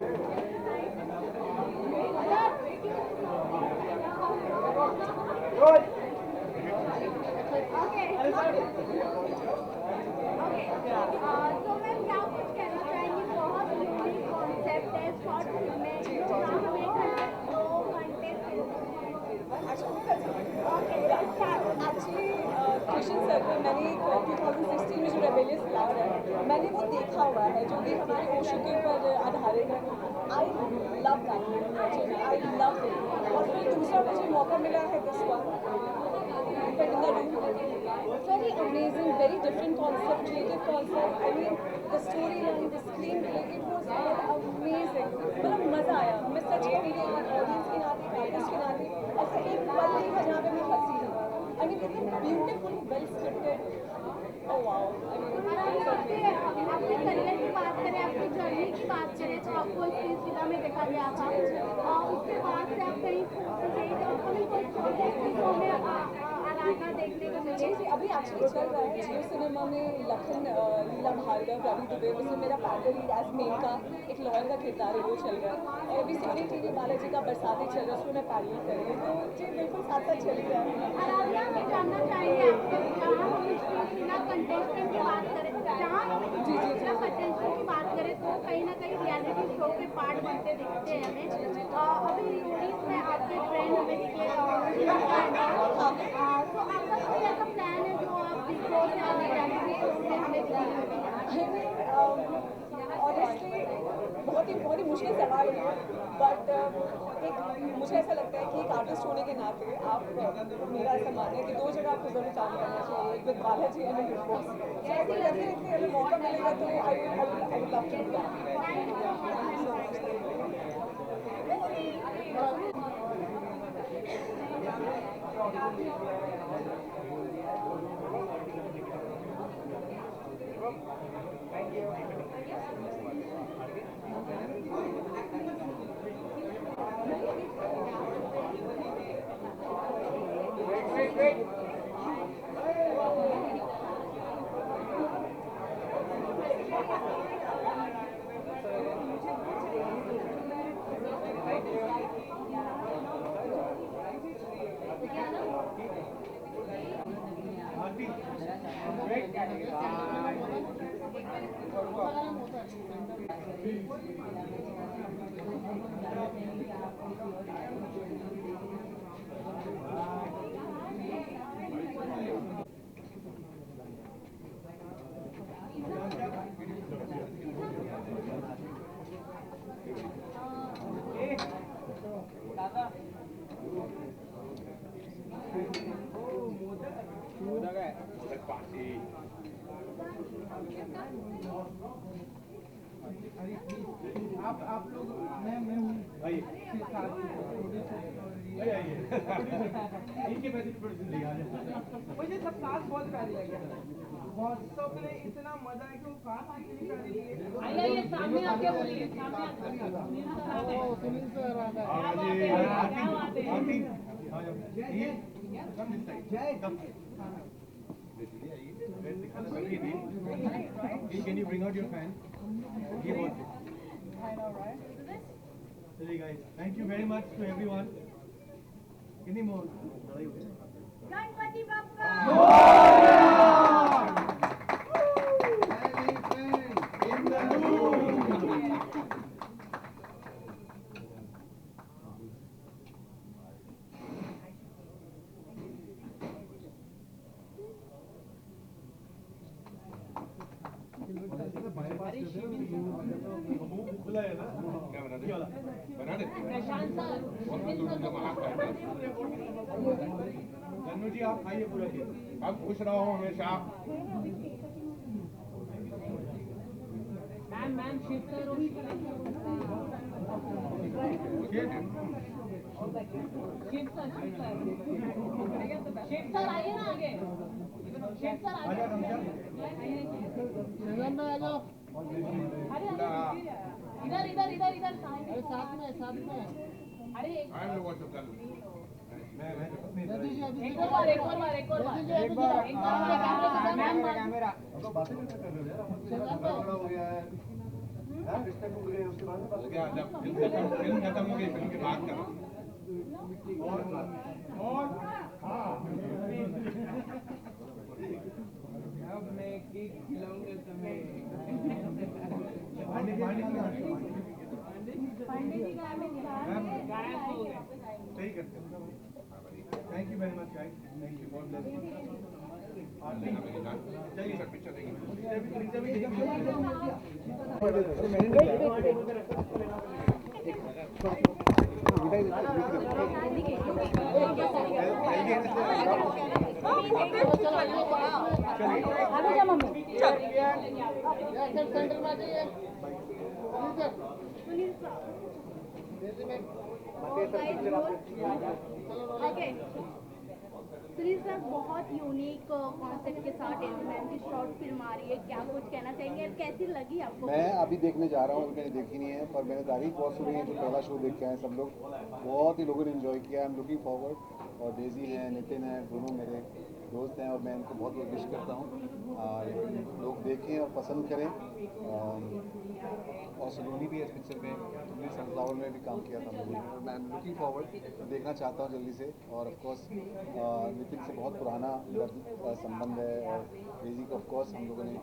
तो मैं क्या कुछ कहना चाहेंगी? बहुत यूनिक कॉन्सेप्ट है, शॉर्ट फिल्म फेमस लग रहा है, मैंने वो देखा हुआ है जो कि हमारे ओशो के ऊपर आधारित है। I love that, I love it. और फिर दूसरा मुझे मौका मिला है this one, very amazing, very different concept, creative concept. I mean, the storyline, the screenplay, it was all amazing. मतलब मज़ा आया। मैं सच कह रही हूँ, एक ऑडियंस के नाते, एक आर्टिस्ट के नाते, ऐसा एक पल नहीं था जहाँ पे मैं हंसी नहीं। I mean, it's beautifully well scripted. Oh wow! I mean, आपके करियर की बात करें, आपकी जर्नी की बात करें, तो आपको इस फिल्म में देखा गया था, और उसके बाद से आप कहीं फिल्मों में आराधना देखने को मिली। जी, अभी एक्चुअली चल रहा है जियो सिनेमा में लखन लीला भार्गव, रवि दुबे, उसमें मेरा पैरल एज मेन का एक लॉयर का किरदार है, वो चल रहा है। और अभी सोनी टीवी बालाजी का बरसाती चल रहा है, उसमें मैं पैरल कर रही हूँ। तो जी बिल्कुल साथ साथ चल रहा है। आराधना में जानना चाहेंगे आपको, जहाँ हम बिना कंटेस्टेंट की बात करें, जहाँ बिना कंटेस्टेंट की बात करें तो कहीं ना कहीं रियलिटी शो के पार्ट बनते दिखते हैं हमें। अभी यूनिस में आपके फ्रेंड हमें दिखे, तो आपका कोई ऐसा प्लान है जो आप बिग बॉस या रियलिटी शो से हमें ऑनेस्टली बहुत ही मुश्किल सवाल है, बट एक मुझे ऐसा लगता है कि एक आर्टिस्ट होने के नाते आप, मेरा ऐसा मानना है कि दो जगह आपको ज़रूर काम करना चाहिए, एक with Balaji and Bigg Boss. ऐसे डेफिनेटली अगर मौका मिलेगा तो I would love to do आप लोग मैं आइए मुझे सब साथ बहुत प्यारी लगे, बहुत सबने इतना मजा है कि वो साथ कितनी प्यारी लगी। आइए सामने आके बोलिए, सामने Can you bring out your fan? He wants it. I know, right? Hey guys, thank you very much to everyone. Any more? Ganpati Bappa in the room. खुला है ना धनु जी आप खाइए पूरा चीज, आप खुश रहो हमेशा। मैम शिफ्ट करो, शिफ्ट सर आइए ना आगे, शिफ्ट सर आइए, इधर इधर इधर इधर साथ में अरे एक बार कैमरा हो गया है, रिश्ते टूट गए, उसके बाद हो गया, जब फिल्म खत्म हो गई, फिल्म की बात करो। और अब मैं केक खिलाऊंगा तुम्हें। सही करते हैं। Thank you very much guys, thank you, God bless. Okay Sunil sir, बहुत यूनिक कॉन्सेप्ट के साथ एलिमेंट की शॉर्ट फिल्म आ रही है, क्या कुछ कहना चाहेंगे और कैसी लगी आपको? मैं अभी देखने जा रहा हूँ, मैंने देखी नहीं है, पर मैंने तारीफ बहुत सुनी है। जो पहला शो देख के आए सब लोग, बहुत ही लोगों ने एंजॉय किया। I am looking forward. और डेजी हैं, नितिन हैं, दोनों मेरे दोस्त हैं और मैं इनको बहुत बहुत विश करता हूँ। लोग देखें और पसंद करें। और सलोनी भी है इस पिक्चर में, तुमने सनफ्लावर में भी काम किया था मूवी में, और मैं एम लुकिंग फॉरवर्ड, देखना चाहता हूँ जल्दी से। और ऑफकोर्स नितिन से बहुत पुराना मेरा संबंध है, और डेजी को ऑफकोर्स हम लोगों ने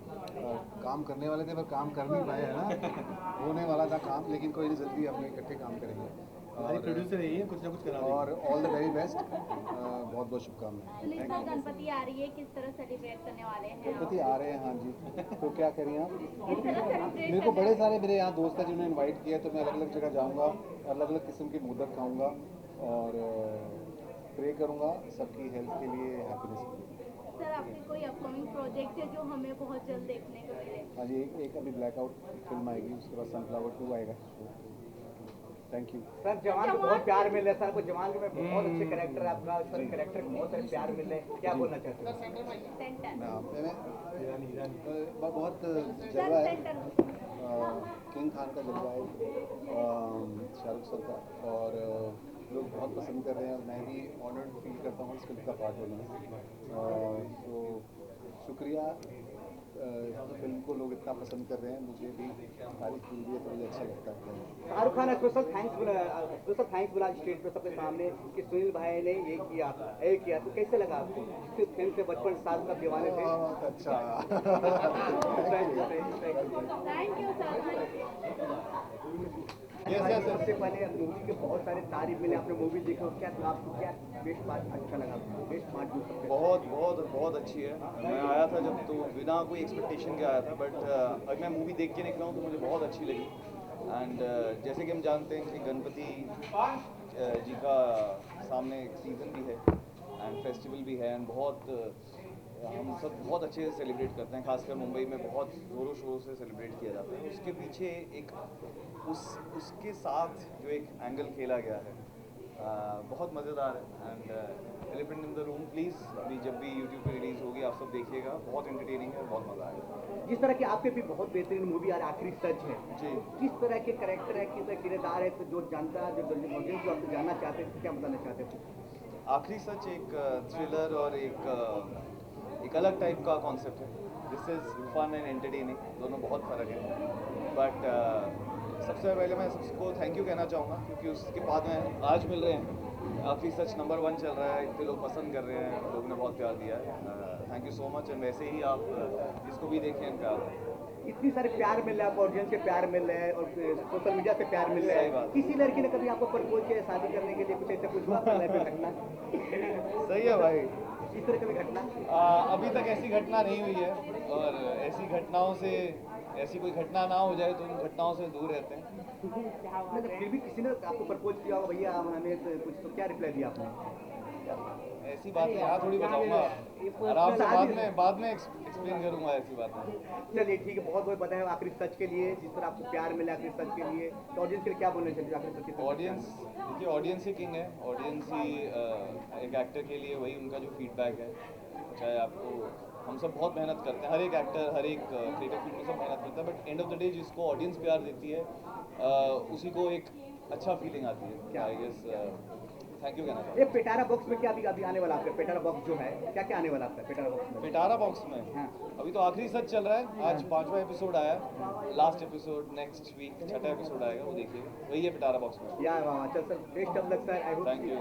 काम करने वाले थे पर काम कर नहीं पाए, है ना। होने वाला था काम, लेकिन कोई नहीं, जल्दी हम इकट्ठे काम करेंगे। हमारी प्रोड्यूसर यही है, कुछ ना कुछ करा देंगे। और ऑल द वेरी बेस्ट, बहुत बहुत शुभकामनाएं। सुनील सर, गणपति आ रही है, किस तरह सेलिब्रेट करने वाले हैं? गणपति आ रहे हैं, हाँ जी। तो क्या करिए आप? किस तरह सेलिब्रेट? मेरे को बड़े सारे मेरे यहाँ दोस्त हैं जिन्होंने इनवाइट किया, तो मैं अलग अलग जगह जाऊँगा, अलग अलग किस्म के मोदक खाऊँगा और प्रे करूँगा सबकी हेल्थ के लिए, हैप्पीनेस के लिए। सर, आपके कोई अपकमिंग प्रोजेक्ट है जो हमें बहुत जल्द देखने को मिले? हाँ जी, एक अभी ब्लैकआउट फिल्म आएगी, उसके बाद सनफ्लावर 2 आएगा। Thank you sir. जवान को बहुत प्यार मिल रहा है सर, आपको जवान में बहुत अच्छे कैरेक्टर है आपका, सर कैरेक्टर को बहुत सारे प्यार मिल रहे हैं, क्या बोलना चाहते हैं? बहुत जलवा है, किंग खान का जलवा है, शाहरुख सर का, और लोग बहुत पसंद कर रहे हैं और मैं भी ऑनर्ड फील करता हूँ इस फिल्म का पार्ट होने में। तो शुक्रिया, फिल्म को लोग इतना पसंद कर रहे हैं, मुझे भी तारीफ मिल रही है तो मुझे अच्छा लगता है। शाहरुख खान स्पेशल थैंक्स बोला स्टेज पे सबके सामने कि सुनील भाई ने ये किया, तो कैसे लगा आपको? किस फिल्म से बचपन साल का दीवाने थे? अच्छा थैंक यू सर। सबसे पहले मूवी के बहुत सारे तारीफ मिले, आपने मूवी देखा, क्या आपको क्या बेस्ट पार्ट अच्छा लगा? बेस्ट पार्ट बहुत बहुत बहुत अच्छी है। मैं आया था जब, तो बिना कोई एक्सपेक्टेशन के आया था, बट अब मैं मूवी देख के निकला हूँ तो मुझे बहुत अच्छी लगी। एंड जैसे कि हम जानते हैं कि गणपति जी का सामने एक सीज़न भी है एंड फेस्टिवल भी है, एंड बहुत हम सब बहुत अच्छे से सेलिब्रेट करते हैं, खासकर मुंबई में बहुत ज़ोरों शोरों से सेलिब्रेट किया जाता है। उसके पीछे एक उसके साथ जो एक एंगल खेला गया है बहुत मज़ेदार है। And elephant in the room please अभी जब भी यूट्यूब पे रिलीज़ होगी आप सब देखिएगा, बहुत एंटरटेनिंग है, बहुत मज़ा आएगा। जिस तरह की आपके भी बहुत बेहतरीन मूवी आ रही है आखिरी सच है जी, किस तरह के कैरेक्टर है, किस तरह किरदार है, तो जो जानता है, जो ऑडियंस जो आपको जानना चाहते हैं, क्या बताना चाहते हैं? आखिरी सच एक थ्रिलर और एक अलग टाइप का कॉन्सेप्ट है। This is fun and entertaining, दोनों बहुत फ़र्क है। बट सबसे पहले मैं सबको थैंक यू कहना चाहूँगा, क्योंकि उसके बाद में आज मिल रहे हैं। आखिरी सच नंबर 1 चल रहा है, इतने लोग पसंद कर रहे हैं, लोगों ने बहुत प्यार दिया है। Thank you so much. And वैसे ही आप जिसको भी देखें प्यार, इतनी सारे प्यार मिल रहा है, आपको ऑडियंस के प्यार मिल रहे हैं और सोशल मीडिया से प्यार मिल रहा है। किसी लड़की ने कभी आपको प्रपोज किया शादी करने के लिए, कुछ ऐसा कुछ हुआ घटना? सही है भाई, इस तरह कभी घटना? अभी तक ऐसी घटना नहीं हुई है, और ऐसी घटनाओं से ऐसी कोई घटना ना हो जाए तो उन घटनाओं से दूर रहते हैं। फिर भी किसी ने आपको प्रपोज किया होगा, भैया हमें कुछ, तो क्या रिप्लाई दिया आपने? ऐसी बात है यहाँ थोड़ी बताऊंगा, आराम से बाद में एक्सप्लेन करूंगा ऐसी बात है। चलिए ठीक है, बहुत बहुत बताया आखिरी सच के लिए, जिस तरह आपको प्यार मिला आखिरी सच के लिए, तो ऑडियंस के लिए क्या बोलना चाहिए आखिरी सच के? ऑडियंस देखिए, ऑडियंस ही किंग है, ऑडियंस ही एक एक्टर के लिए वही उनका जो फीडबैक है। चाहे आपको, हम सब बहुत मेहनत करते हैं, हर एक एक्टर हर एक क्रिएटिव फील्ड में सब मेहनत करता है, but end of the day जिसको ऑडियंस प्यार देती है उसी को एक अच्छा फीलिंग आती है। आई गेस थैंक यू कहना चाहूँगा। ये पिटारा बॉक्स में क्या अभी आने वाला है? पिटारा बॉक्स जो है क्या क्या आने वाला है पिटारा बॉक्स में? पिटारा बॉक्स में हाँ। अभी तो आखिरी सच चल रहा है, आज 5वां एपिसोड आया, लास्ट एपिसोड नेक्स्ट वीक 6वां एपिसोड आएगा, वो देखिए, वही है पिटारा बॉक्स में। या चल sir, best of luck sir. Thank you.